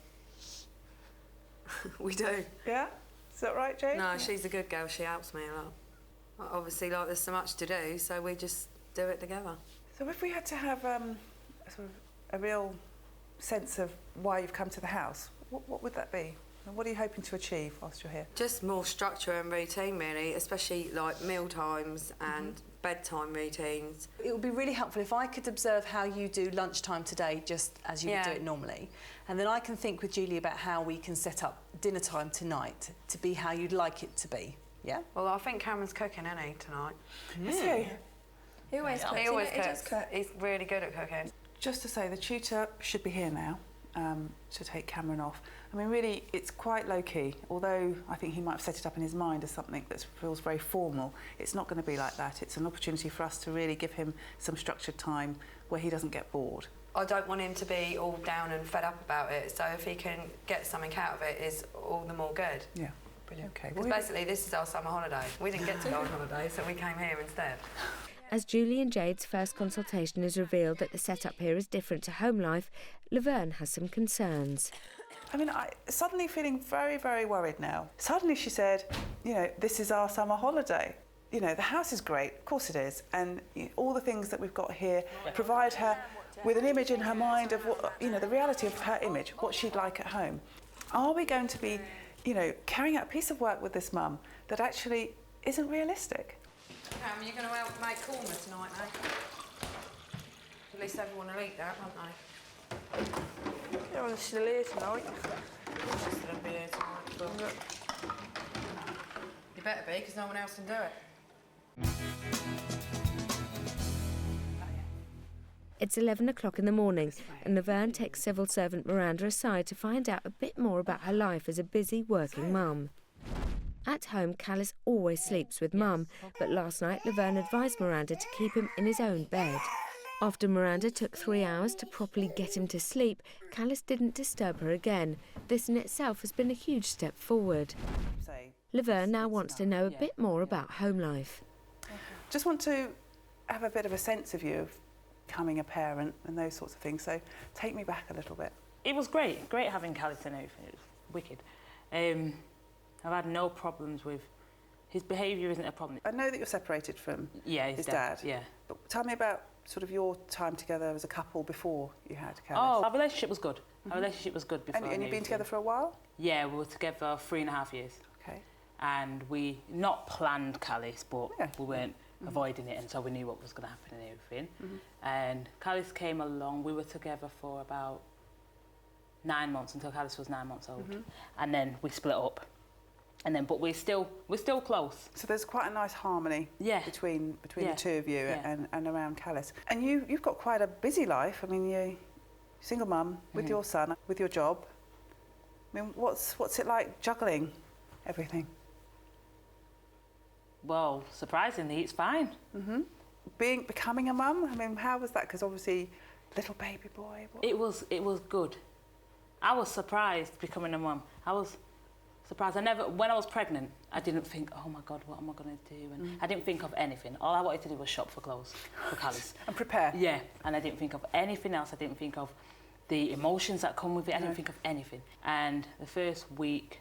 [SPEAKER 3] We do.
[SPEAKER 4] Yeah? Is that right, Jade?
[SPEAKER 3] No, she's a good girl. She helps me a lot. Obviously, like, there's so much to do, so we just do it together.
[SPEAKER 4] So if we had to have sort of a real sense of why you've come to the house, what would that be? And what are you hoping to achieve whilst you're here?
[SPEAKER 3] Just more structure and routine, really, especially like meal times and bedtime routines.
[SPEAKER 2] It would be really helpful if I could observe how you do lunchtime today, just as you would do it normally. And then I can think with Julie about how we can set up dinner time tonight to be how you'd like it to be. Yeah?
[SPEAKER 3] Well, I think Cameron's cooking, isn't he, tonight?
[SPEAKER 4] Is he?
[SPEAKER 11] He always cooks.
[SPEAKER 3] He always cooks. He's really good at cooking.
[SPEAKER 4] Just to say, the tutor should be here now to take Cameron off. I mean, really, it's quite low-key. Although I think he might have set it up in his mind as something that feels very formal, it's not going to be like that. It's an opportunity for us to really give him some structured time where he doesn't get bored.
[SPEAKER 3] I don't want him to be all down and fed up about it, so if he can get something out of it, is all the more good.
[SPEAKER 4] Yeah, brilliant. Okay.
[SPEAKER 3] Because basically, this is our summer holiday. We didn't get to go on holiday, so we came here instead.
[SPEAKER 1] As Julie and Jade's first consultation has revealed that the setup here is different to home life, Laverne has some concerns.
[SPEAKER 4] I mean, I'm suddenly feeling very, very worried now. Suddenly she said, you know, this is our summer holiday. You know, the house is great, of course it is, and all the things that we've got here provide her with an image in her mind of what, you know, the reality of her image, what she'd like at home. Are we going to be, you know, carrying out a piece of work with this mum that actually isn't realistic?
[SPEAKER 3] Cam, you're going to help make korma tonight, eh? At least everyone will eat that, won't they?
[SPEAKER 5] Everyone's still here tonight.
[SPEAKER 3] She's still be here tonight, but... You better be, because no one else can do it.
[SPEAKER 1] It's 11 o'clock in the morning, and Laverne takes civil servant Miranda aside to find out a bit more about her life as a busy working mum. At home, Callis always sleeps with Mum, but last night Laverne advised Miranda to keep him in his own bed. After Miranda took 3 hours to properly get him to sleep, Callis didn't disturb her again. This in itself has been a huge step forward. Laverne now wants to know a bit more about home life.
[SPEAKER 4] Just want to have a bit of a sense of you of becoming a parent and those sorts of things, so take me back a little bit.
[SPEAKER 9] It was great having Callis and everything. It was wicked. I've had no problems with... His behaviour isn't a problem.
[SPEAKER 4] I know that you're separated from his dad.
[SPEAKER 9] Yeah.
[SPEAKER 4] But tell me about sort of your time together as a couple before you had Callis.
[SPEAKER 9] Oh, our relationship was good. Our relationship was good before.
[SPEAKER 4] And you've been together for a while?
[SPEAKER 9] Yeah, we were together 3.5 years.
[SPEAKER 4] Okay.
[SPEAKER 9] And we not planned Callis, but we weren't avoiding it, and so we knew what was going to happen and everything. And Callis came along. We were together for about 9 months until Callis was 9 months old, and then we split up. And then, but we're still close.
[SPEAKER 4] So there's quite a nice harmony between the two of you and around Callis. And you've got quite a busy life. I mean, single mum, with your son, with your job. I mean, what's it like juggling everything?
[SPEAKER 9] Well, surprisingly, it's fine.
[SPEAKER 4] Becoming a mum, I mean, how was that? Because obviously, little baby boy.
[SPEAKER 9] It was good. I was surprised becoming a mum. I was surprised. When I was pregnant, I didn't think, oh my God, what am I going to do? And I didn't think of anything. All I wanted to do was shop for clothes for Callis.
[SPEAKER 4] And prepare.
[SPEAKER 9] Yeah, and I didn't think of anything else. I didn't think of the emotions that come with it. I didn't think of anything. And the first week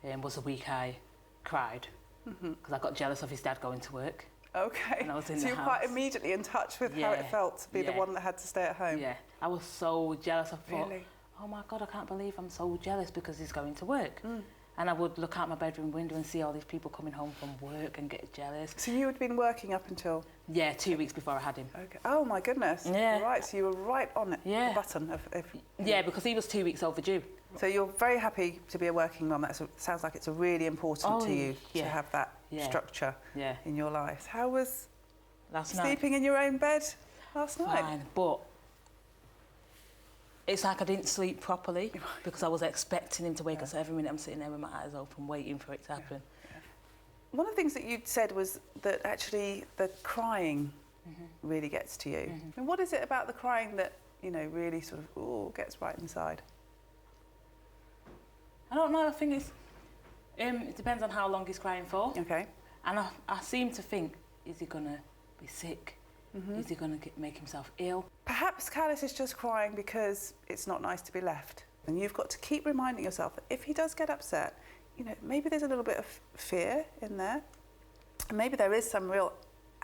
[SPEAKER 9] was the week I cried because I got jealous of his dad going to work.
[SPEAKER 4] Okay,
[SPEAKER 9] and I was in
[SPEAKER 4] so
[SPEAKER 9] the
[SPEAKER 4] you're
[SPEAKER 9] house.
[SPEAKER 4] Quite immediately in touch with how it felt to be the one that had to stay at home.
[SPEAKER 9] Yeah, I was so jealous. I thought,
[SPEAKER 4] really?
[SPEAKER 9] oh my God, I can't believe I'm so jealous because he's going to work. And I would look out my bedroom window and see all these people coming home from work and get jealous.
[SPEAKER 4] So you had been working up until?
[SPEAKER 9] Yeah, 2 weeks before I had him.
[SPEAKER 4] Okay. Oh my goodness.
[SPEAKER 9] Yeah.
[SPEAKER 4] Right, so you were right on it, the button of...
[SPEAKER 9] Yeah, because he was 2 weeks overdue.
[SPEAKER 4] So you're very happy to be a working mum. That sounds like it's really important to you to have that structure in your life. How was
[SPEAKER 9] last night?
[SPEAKER 4] Sleeping in your own bed last night?
[SPEAKER 9] Fine, but it's like I didn't sleep properly because I was expecting him to wake up. So every minute I'm sitting there with my eyes open, waiting for it to happen.
[SPEAKER 4] One of the things that you'd said was that actually the crying really gets to you. And what is it about the crying that, you know, really sort of gets right inside?
[SPEAKER 9] I don't know. I think it's it depends on how long he's crying for.
[SPEAKER 4] Okay.
[SPEAKER 9] And I seem to think, is he gonna be sick? Is he gonna make himself ill?
[SPEAKER 4] Perhaps Callis is just crying because it's not nice to be left. And you've got to keep reminding yourself that if he does get upset, you know, maybe there's a little bit of fear in there. Maybe there is some real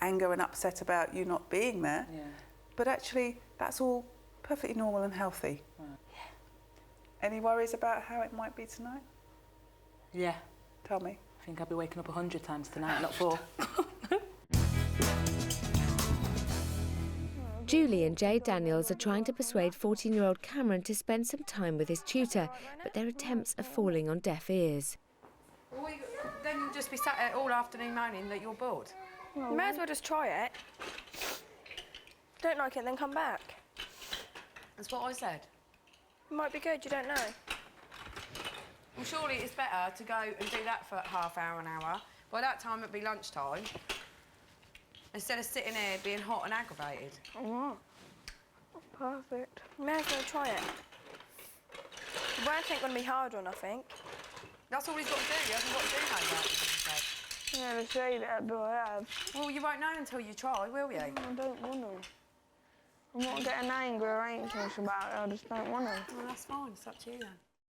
[SPEAKER 4] anger and upset about you not being there.
[SPEAKER 9] Yeah.
[SPEAKER 4] But actually, that's all perfectly normal and healthy.
[SPEAKER 9] Right.
[SPEAKER 4] Any worries about how it might be tonight?
[SPEAKER 9] Yeah.
[SPEAKER 4] Tell me.
[SPEAKER 9] I think I'll be waking up 100 times tonight, not 4.
[SPEAKER 1] Julie and Jade Daniels are trying to persuade 14-year-old Cameron to spend some time with his tutor, but their attempts are falling on deaf ears.
[SPEAKER 3] Then you'll just be sat there all afternoon moaning that you're bored.
[SPEAKER 11] You may as well just try it. Don't like it, then come back.
[SPEAKER 3] That's what I said.
[SPEAKER 11] It might be good, you don't know.
[SPEAKER 3] Well, surely it's better to go and do that for half hour, an hour. By that time, it'd be lunchtime. Instead of sitting here being hot and aggravated.
[SPEAKER 11] Oh, perfect. You may as well try it. The work ain't going to be hard or nothing.
[SPEAKER 3] That's all he's got to do. He hasn't got to do no work, he said.
[SPEAKER 11] I never say that, but I have.
[SPEAKER 3] Well, you won't know until you try, will you?
[SPEAKER 11] I don't want to. I'm not getting angry or anxious about it, I just don't want to.
[SPEAKER 3] Well, that's fine. It's up to you then.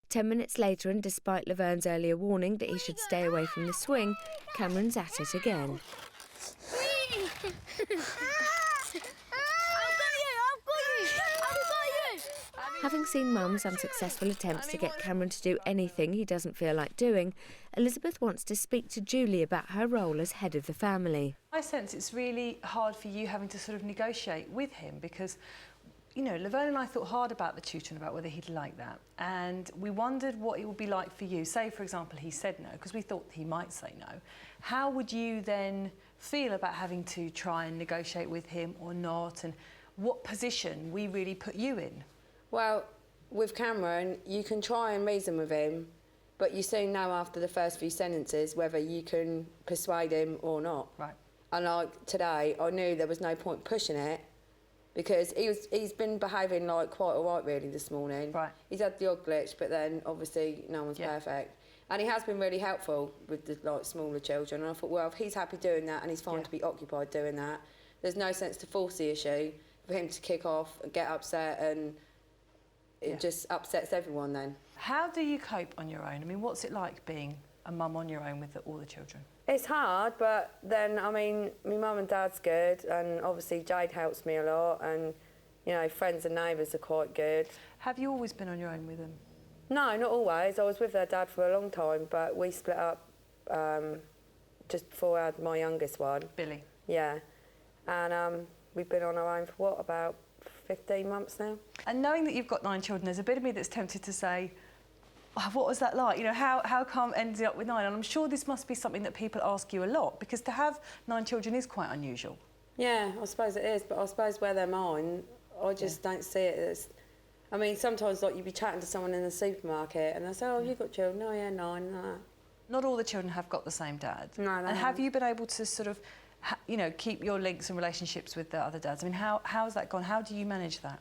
[SPEAKER 1] 10 minutes later, and despite Laverne's earlier warning that he should stay away from the swing, Cameron's at it again. Having seen Mum's unsuccessful attempts to get Cameron to do anything he doesn't feel like doing, Elizabeth wants to speak to Julie about her role as head of the family.
[SPEAKER 2] I sense it's really hard for you having to sort of negotiate with him because, you know, Laverne and I thought hard about the tutor and about whether he'd like that. And we wondered what it would be like for you. Say, for example, he said no, because we thought he might say no. How would you then feel about having to try and negotiate with him or not? And what position we really put you in?
[SPEAKER 3] Well, with Cameron, you can try and reason with him, but you soon know after the first few sentences whether you can persuade him or not.
[SPEAKER 2] Right.
[SPEAKER 3] And like today, I knew there was no point pushing it because he's been behaving like quite all right really this morning.
[SPEAKER 2] Right.
[SPEAKER 3] He's had the odd glitch, but then obviously no one's perfect. And he has been really helpful with the like smaller children. And I thought, well, if he's happy doing that and he's fine to be occupied doing that, there's no sense to force the issue for him to kick off and get upset, and it just upsets everyone then. How do you cope on your own? I mean, what's it like being a mum on your own with all the children? It's hard, but then, I mean, my mum and dad's good, and obviously Jade helps me a lot, and, you know, friends and neighbours are quite good. Have you always been on your own with them? No, not always. I was with their dad for a long time, but we split up just before I had my youngest one. Billy? Yeah. And we've been on our own for, what, about 15 months now. And knowing that you've got 9 children, there's a bit of me that's tempted to say, oh, what was that like? You know, how come ended up with 9? And I'm sure this must be something that people ask you a lot, because to have 9 children is quite unusual. Yeah, I suppose it is, but I suppose where they're mine, I just don't see it as... I mean, sometimes like you'd be chatting to someone in the supermarket and they say, oh, you've got children? Oh, yeah, 9, no.
[SPEAKER 2] Not all the children have got the same dad.
[SPEAKER 3] No, they
[SPEAKER 2] And have
[SPEAKER 3] haven't.
[SPEAKER 2] you been able to sort of, you know, keep your links and relationships with the other dads? I mean, how's that gone? How do you manage that?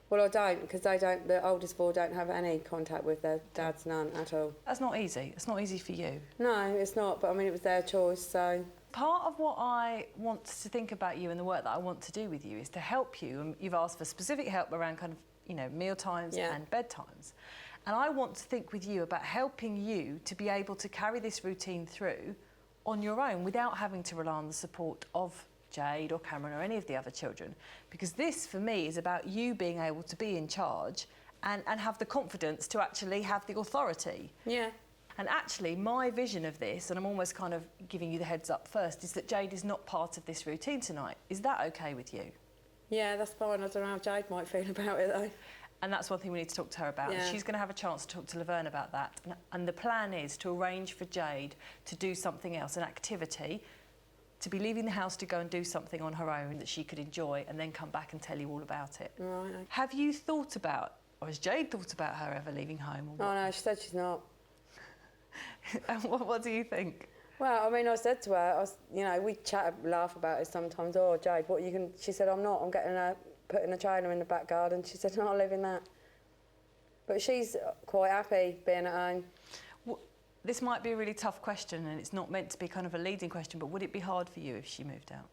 [SPEAKER 3] Well, I don't, because they don't, the oldest 4 don't have any contact with their dads, none at all.
[SPEAKER 2] That's not easy. It's not easy for you.
[SPEAKER 3] No, it's not, but I mean, it was their choice, so...
[SPEAKER 2] Part of what I want to think about you and the work that I want to do with you is to help you, and you've asked for specific help around kind of, you know, meal times and bedtimes. And I want to think with you about helping you to be able to carry this routine through on your own without having to rely on the support of Jade or Cameron or any of the other children. Because this, for me, is about you being able to be in charge and have the confidence to actually have the authority.
[SPEAKER 3] Yeah.
[SPEAKER 2] And actually, my vision of this, and I'm almost kind of giving you the heads up first, is that Jade is not part of this routine tonight. Is that OK with you?
[SPEAKER 3] Yeah, that's fine. I don't know how Jade might feel about it, though.
[SPEAKER 2] And that's one thing we need to talk to her about.
[SPEAKER 3] Yeah.
[SPEAKER 2] She's going to have a chance to talk to Laverne about that. And the plan is to arrange for Jade to do something else, an activity, to be leaving the house to go and do something on her own that she could enjoy and then come back and tell you all about it.
[SPEAKER 3] Right. Okay.
[SPEAKER 2] Have you thought about, or has Jade thought about her ever leaving home? Or
[SPEAKER 3] Oh, no, she said she's not.
[SPEAKER 2] And what do you think?
[SPEAKER 3] Well, I mean, I said to her, you know, we chat, laugh about it sometimes. Oh, Jade, what you can... She said, I'm not. I'm getting putting a trailer in the back garden. She said, no, I'll live in that. But she's quite happy being at home.
[SPEAKER 2] Well, this might be a really tough question, and it's not meant to be kind of a leading question, but would it be hard for you if she moved out?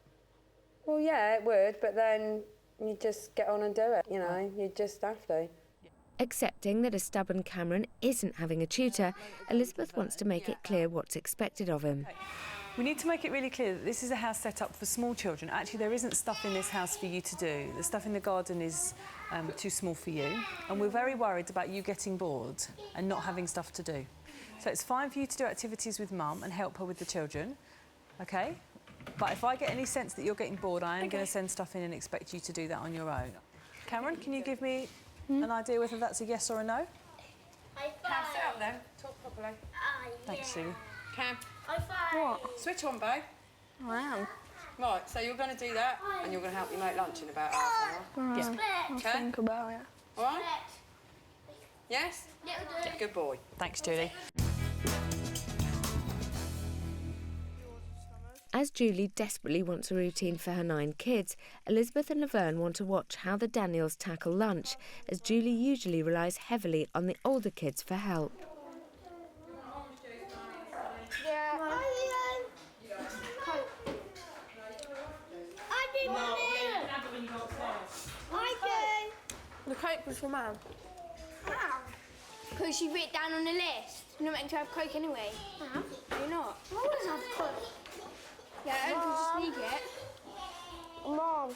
[SPEAKER 3] Well, yeah, it would, but then you just get on and do it, you know. You just have to.
[SPEAKER 1] Accepting that a stubborn Cameron isn't having a tutor, Elizabeth wants to make it clear what's expected of him.
[SPEAKER 2] We need to make it really clear that this is a house set up for small children. Actually, there isn't stuff in this house for you to do. The stuff in the garden is too small for you. And we're very worried about you getting bored and not having stuff to do. So it's fine for you to do activities with Mum and help her with the children, OK? But if I get any sense that you're getting bored, I am going to send stuff in and expect you to do that on your own. Cameron, can you give me an idea whether that's a yes or a no?
[SPEAKER 3] Cam, sit up then. Talk properly.
[SPEAKER 2] Thanks, Sue.
[SPEAKER 3] Cam.
[SPEAKER 11] What?
[SPEAKER 3] Switch on, babe.
[SPEAKER 11] I am.
[SPEAKER 3] Right, so you're going to do that and you're going to help me make lunch in about half an hour.
[SPEAKER 11] Yeah. I'll think about it.
[SPEAKER 3] All right? Yes? Yeah, good boy.
[SPEAKER 2] Thanks, Julie.
[SPEAKER 1] As Julie desperately wants a routine for her 9 kids, Elizabeth and Laverne want to watch how the Daniels tackle lunch, as Julie usually relies heavily on the older kids for help.
[SPEAKER 10] The Coke was for Mum. Because she wrote down on the list. You're not meant to have Coke anyway. No, you're not. I always have Coke. Yeah, I can sneak it. Mum.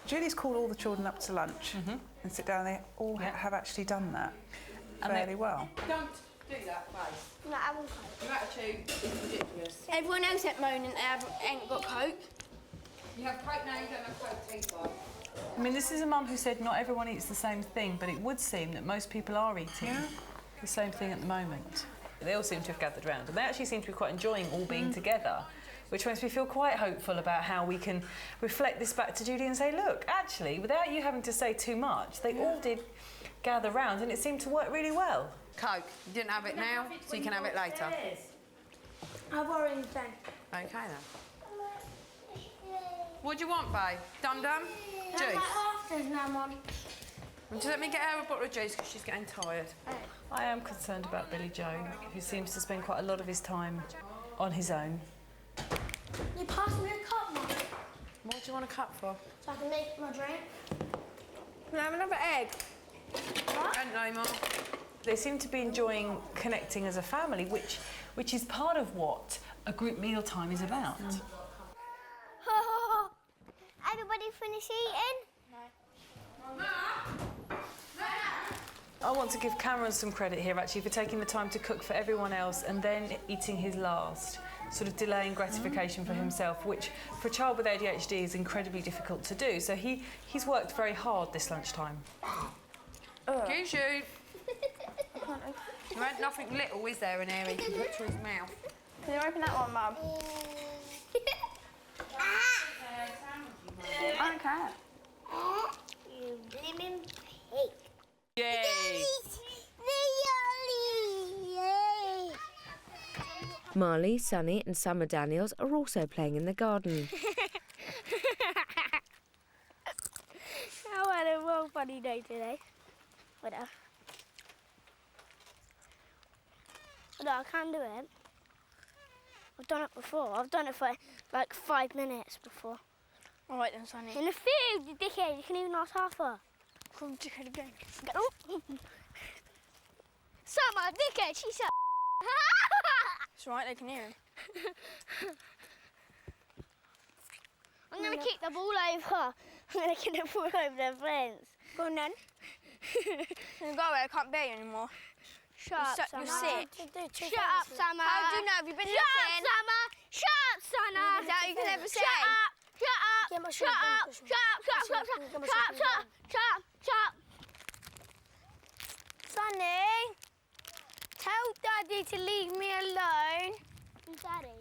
[SPEAKER 4] Julie's called all the children up to lunch and sit down. They all have actually done that fairly well.
[SPEAKER 3] Don't do that, babe.
[SPEAKER 10] No, I want Coke.
[SPEAKER 3] Your attitude is ridiculous.
[SPEAKER 10] Everyone else at moaning they ain't got Coke.
[SPEAKER 3] You have Coke now, you don't have Coke either.
[SPEAKER 2] I mean, this is a mum who said not everyone eats the same thing, but it would seem that most people are eating the same thing at the moment. They all seem to have gathered round, and they actually seem to be quite enjoying all being together, which makes me feel quite hopeful about how we can reflect this back to Judy and say, look, actually, without you having to say too much, they all did gather round, and it seemed to work really well.
[SPEAKER 3] Coke. You didn't have it now, so you can have it later.
[SPEAKER 10] I've already done.
[SPEAKER 3] OK, then. What do you want, babe? Dum-dum? Juice?
[SPEAKER 10] Afters now, Mum.
[SPEAKER 3] Just let me get her a bottle of juice, because she's getting tired.
[SPEAKER 2] I am concerned about Billy Joe, who seems to spend quite a lot of his time on his own.
[SPEAKER 10] You pass me a cup, Mum,
[SPEAKER 3] What do you want a cup for?
[SPEAKER 10] so I can make my drink. Can I have another egg?
[SPEAKER 3] Don't know, Mum.
[SPEAKER 2] They seem to be enjoying connecting as a family, which is part of what a group mealtime is about.
[SPEAKER 10] Everybody finish eating? No.
[SPEAKER 2] I want to give Cameron some credit here, actually, for taking the time to cook for everyone else and then eating his last, sort of delaying gratification for himself, which for a child with ADHD is incredibly difficult to do. So he's worked very hard this lunchtime.
[SPEAKER 3] Excuse you. There ain't nothing little, is there, in here he can put to his mouth?
[SPEAKER 11] Can you open that one, Mum? I don't care.
[SPEAKER 10] You
[SPEAKER 1] Marley, Sunny and Summer Daniels are also playing in the garden.
[SPEAKER 10] I had a real funny day today. Whatever. No, I can't do it. I've done it before. I've done it for like 5 minutes before.
[SPEAKER 6] All right then, Sonny.
[SPEAKER 10] In the field, you dickhead. You can even ask half-a.
[SPEAKER 6] Come dickhead again.
[SPEAKER 10] Oh. Summer, dickhead, she said.
[SPEAKER 6] It's all right, they can hear him.
[SPEAKER 10] I'm going to kick the ball over. I'm going to kick the ball over their friends.
[SPEAKER 6] Go on then. Go away, I can't bear you anymore.
[SPEAKER 10] Shut up,
[SPEAKER 6] You're
[SPEAKER 10] Summer.
[SPEAKER 6] sick.
[SPEAKER 10] Shut up, Summer.
[SPEAKER 6] How do you know? Have you been
[SPEAKER 10] Shut
[SPEAKER 6] looking?
[SPEAKER 10] up, Summer. Shut up, Summer.
[SPEAKER 6] Is that what you can ever say?
[SPEAKER 10] Shut up. Shut up.
[SPEAKER 6] Get my
[SPEAKER 10] Shut
[SPEAKER 6] shoe,
[SPEAKER 10] up.
[SPEAKER 6] get my
[SPEAKER 10] Shut up. Shut up. Shut up.
[SPEAKER 6] shoe, get my
[SPEAKER 10] Shut up.
[SPEAKER 6] shoe,
[SPEAKER 10] Shut up. Shut up. Shut up.
[SPEAKER 6] Sonny, tell Daddy to leave me alone.
[SPEAKER 10] Daddy.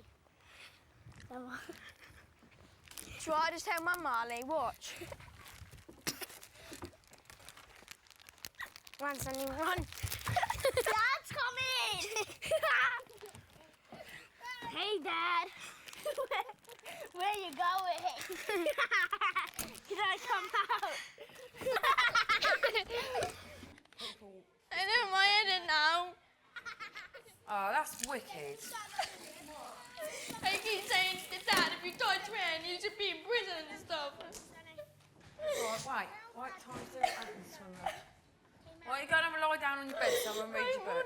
[SPEAKER 6] Shall I just tell Mum, Marley? Watch. Run, Sonny, run.
[SPEAKER 10] Dad's coming. Hey, Dad. Where you going? Can I come out?
[SPEAKER 6] I know my head now.
[SPEAKER 8] Oh, that's wicked.
[SPEAKER 6] I keep saying to Dad, if you touch me, you should be in prison and stuff.
[SPEAKER 8] Right, wait. Time to do it, Summer. Why don't you go and lie down on your bed, Summer, and read your book?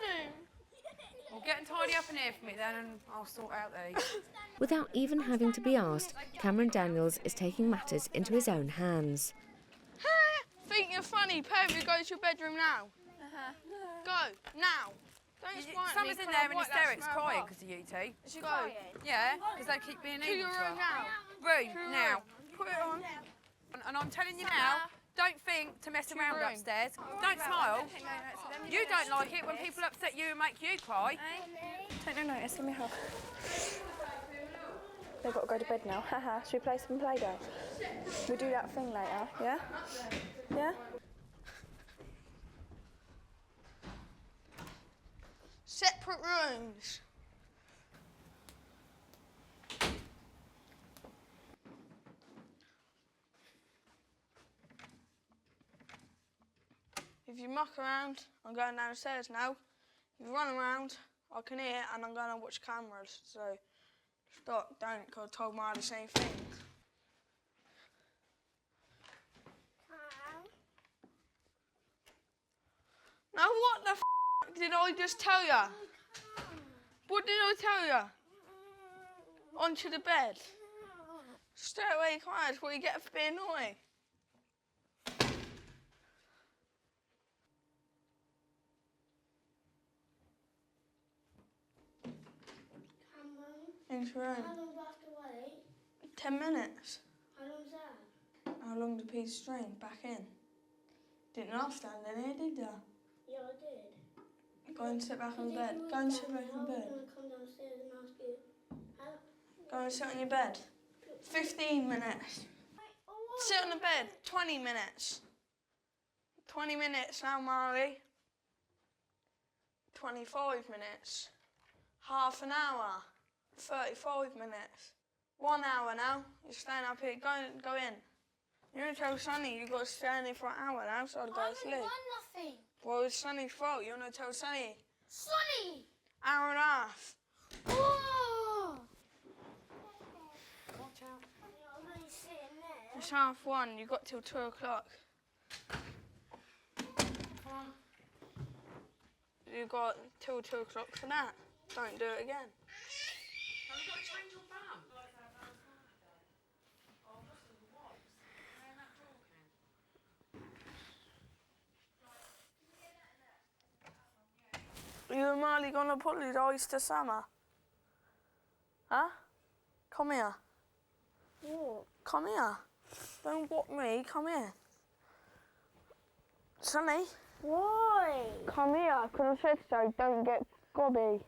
[SPEAKER 8] Well, get and tidy up in here for me then, and I'll sort out these.
[SPEAKER 1] Without even having to be asked, Cameron Daniels is taking matters into his own hands.
[SPEAKER 5] Think you're funny, Perry, go to your bedroom now. Go, now. Don't spite me.
[SPEAKER 8] Summer's in there in hysterics crying because of you two.
[SPEAKER 5] Is she crying?
[SPEAKER 8] Yeah, because they keep being
[SPEAKER 5] To
[SPEAKER 8] evil
[SPEAKER 5] your
[SPEAKER 8] to her.
[SPEAKER 5] room now.
[SPEAKER 8] Room, now.
[SPEAKER 5] Put it on.
[SPEAKER 8] And I'm telling you now, don't think to mess around upstairs. Don't smile. You don't like it when people upset you and make you cry.
[SPEAKER 11] Take no notice, give me a hug. They've got to go to bed now. Haha, should we play some Play-Doh? We'll do that thing later, yeah? Yeah?
[SPEAKER 5] Separate rooms. If you muck around, I'm going downstairs now. If you run around, I can hear and I'm going to watch cameras. So stop, don't, because I told Maya the same thing. Now what the f did I just tell ya? What did I tell ya? Onto the bed. Stay away, quiet, before you get for being naughty. Into your room.
[SPEAKER 10] How long do I have to wait?
[SPEAKER 5] 10 minutes.
[SPEAKER 10] How long's that?
[SPEAKER 5] How long the piece of string? Back in. Didn't last stand in here, did ya?
[SPEAKER 10] Yeah, I did.
[SPEAKER 5] Go and sit back on the bed. Go and sit back on the bed.
[SPEAKER 10] I'm going to come downstairs and ask you.
[SPEAKER 5] Go and sit on your bed. 15 minutes. Sit on the bed. 20 minutes. 20 minutes now, Marley. 25 minutes. Half an hour. 35 minutes. 1 hour now. You're staying up here. Go in. You're going to tell Sonny you've got to stay in here for an hour now, so I'll go to sleep.
[SPEAKER 10] I haven't done nothing.
[SPEAKER 5] Well, it's Sonny's fault. You want to tell Sonny?
[SPEAKER 10] Sonny!
[SPEAKER 5] Hour and a half.
[SPEAKER 10] Oh!
[SPEAKER 8] Watch out.
[SPEAKER 10] I'm only sitting there.
[SPEAKER 5] It's 1:30. You've got till 2 o'clock.
[SPEAKER 8] Come on.
[SPEAKER 5] You've got till 2 o'clock for that. Don't do it again.
[SPEAKER 8] Have you got to change your bum?
[SPEAKER 5] You and Marley gonna apologise to Summer? Huh? Come here.
[SPEAKER 10] What?
[SPEAKER 5] Come here. Don't whop me. Come here. Sonny.
[SPEAKER 10] Why?
[SPEAKER 5] Come here, because I said so. Don't get gobby.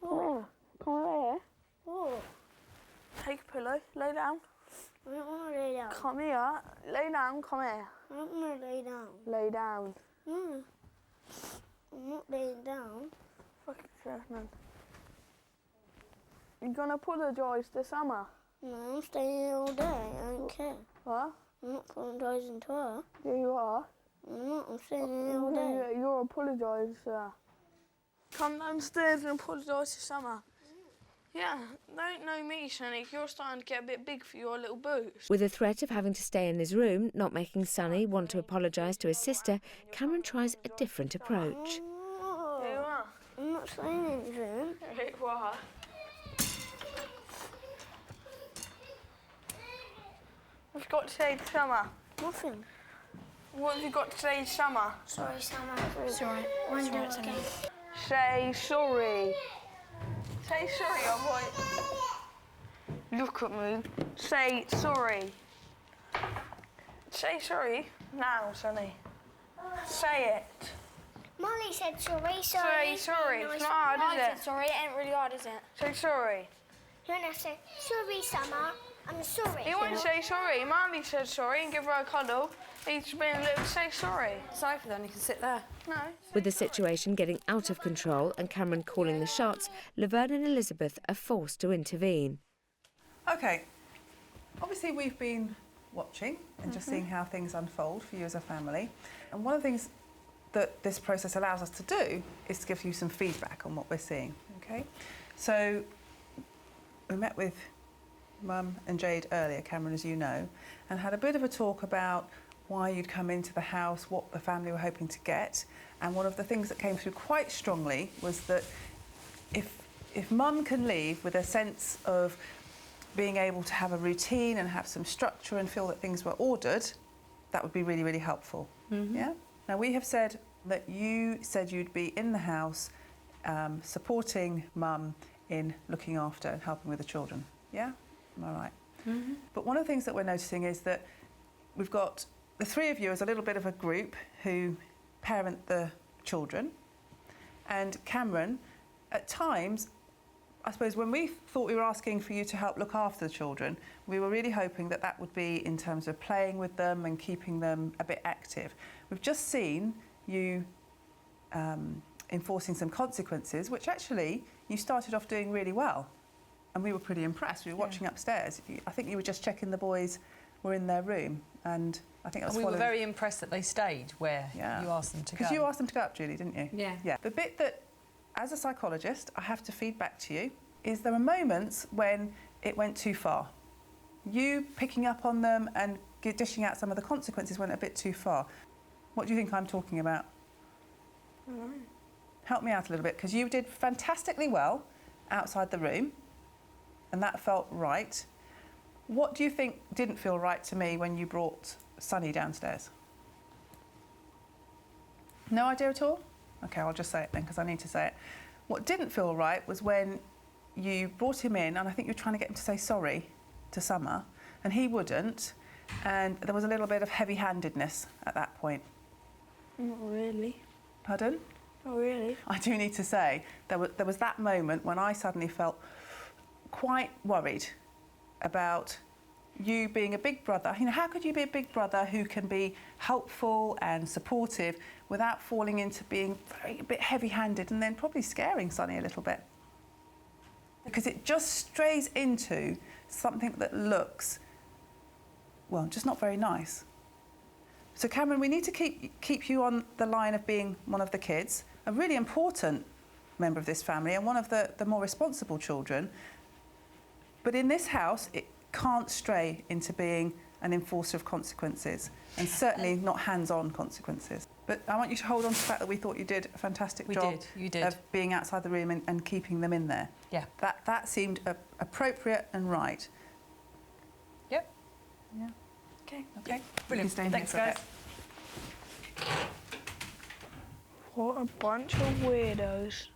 [SPEAKER 5] Come here. Come here.
[SPEAKER 10] What?
[SPEAKER 5] Take a pillow. Lay down.
[SPEAKER 10] I don't want to lay down.
[SPEAKER 5] Come here. Lay down. Come here.
[SPEAKER 10] I don't want to lay down.
[SPEAKER 5] Lay down.
[SPEAKER 10] No. I'm not laying down.
[SPEAKER 5] Fucking stress, man. You're gonna apologise to Summer?
[SPEAKER 10] No, I'm staying here all day. I don't care.
[SPEAKER 5] What?
[SPEAKER 10] I'm not apologising to her.
[SPEAKER 5] Yeah, you are.
[SPEAKER 10] I'm not. I'm staying here all day.
[SPEAKER 5] Yeah, you're apologising to her. Come downstairs and apologise to Summer. Yeah, don't know me, Sonny. You're starting to get a bit big for your little boots.
[SPEAKER 1] With the threat of having to stay in his room, not making Sonny want to apologise to his sister, Cameron tries a different approach.
[SPEAKER 10] Oh,
[SPEAKER 5] Yeah, you are.
[SPEAKER 10] I'm not staying in his room.
[SPEAKER 5] Yeah, you are. What have you got to say to Summer?
[SPEAKER 10] Nothing.
[SPEAKER 5] What have you got to say to Summer?
[SPEAKER 10] Sorry, Summer. Sorry. One more again.
[SPEAKER 5] Say sorry. Say sorry, oh boy. Look at me. Say sorry. Say sorry now, Sonny. Say it.
[SPEAKER 10] Molly said sorry.
[SPEAKER 5] Say sorry. It's not hard, is it?
[SPEAKER 10] Sorry, it ain't really hard, is it?
[SPEAKER 5] Say sorry.
[SPEAKER 10] You want to say sorry, Summer. I'm sorry.
[SPEAKER 5] He won't say sorry. Marley said sorry and give her a cuddle. He's been a little say sorry.
[SPEAKER 3] Sofa then, you can sit there.
[SPEAKER 5] No.
[SPEAKER 1] With the situation getting out of control and Cameron calling the shots, Laverne and Elizabeth are forced to intervene.
[SPEAKER 4] OK, obviously we've been watching and just seeing how things unfold for you as a family. And one of the things that this process allows us to do is to give you some feedback on what we're seeing, OK? So we met with Mum and Jade earlier, Cameron, as you know, and had a bit of a talk about why you'd come into the house, what the family were hoping to get. And one of the things that came through quite strongly was that if Mum can leave with a sense of being able to have a routine and have some structure and feel that things were ordered, that would be really, really helpful. Yeah? Now, we have said that you said you'd be in the house supporting Mum in looking after and helping with the children. Yeah? Am I right? But one of the things that we're noticing is that we've got the three of you as a little bit of a group who parent the children. And Cameron, at times, I suppose when we thought we were asking for you to help look after the children, we were really hoping that that would be in terms of playing with them and keeping them a bit active. We've just seen you enforcing some consequences, which actually you started off doing really well. And we were pretty impressed. We were watching upstairs. I think you were just checking the boys were in their room. And I think that's
[SPEAKER 12] we were very impressed that they stayed where you asked them to go.
[SPEAKER 4] Because you asked them to go up, Julie, didn't you?
[SPEAKER 3] Yeah.
[SPEAKER 4] The bit that, as a psychologist, I have to feed back to you is there are moments when it went too far. You picking up on them and dishing out some of the consequences went a bit too far. What do you think I'm talking about? Help me out a little bit, because you did fantastically well outside the room, and that felt right. What do you think didn't feel right to me when you brought Sonny downstairs? No idea at all? OK, I'll just say it then, because I need to say it. What didn't feel right was when you brought him in, and I think you were trying to get him to say sorry to Summer, and he wouldn't, and there was a little bit of heavy-handedness at that point.
[SPEAKER 5] Not really.
[SPEAKER 4] Pardon?
[SPEAKER 5] Not really.
[SPEAKER 4] I do need to say, there was that moment when I suddenly felt quite worried about you being a big brother. You know, how could you be a big brother who can be helpful and supportive without falling into being a bit heavy-handed and then probably scaring Sonny a little bit? Because it just strays into something that looks, well, just not very nice. So, Cameron, we need to keep you on the line of being one of the kids, a really important member of this family and one of the more responsible children. But in this house, it can't stray into being an enforcer of consequences, and certainly not hands-on consequences. But I want you to hold on to the fact that we thought you did a fantastic job of being outside the room and keeping them in there.
[SPEAKER 12] Yeah.
[SPEAKER 4] That seemed appropriate and right.
[SPEAKER 12] Yep.
[SPEAKER 4] Yeah.
[SPEAKER 12] OK.
[SPEAKER 4] OK.
[SPEAKER 12] Brilliant. Thanks, guys.
[SPEAKER 5] What a bunch of weirdos.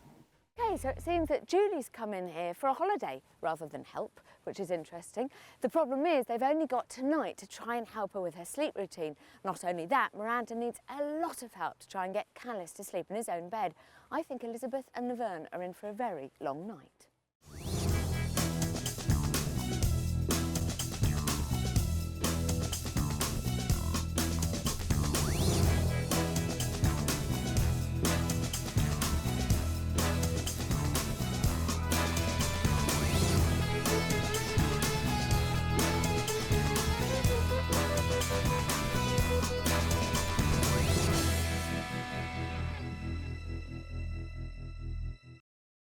[SPEAKER 1] OK, so it seems that Julie's come in here for a holiday rather than help, which is interesting. The problem is they've only got tonight to try and help her with her sleep routine. Not only that, Miranda needs a lot of help to try and get Callis to sleep in his own bed. I think Elizabeth and Laverne are in for a very long night.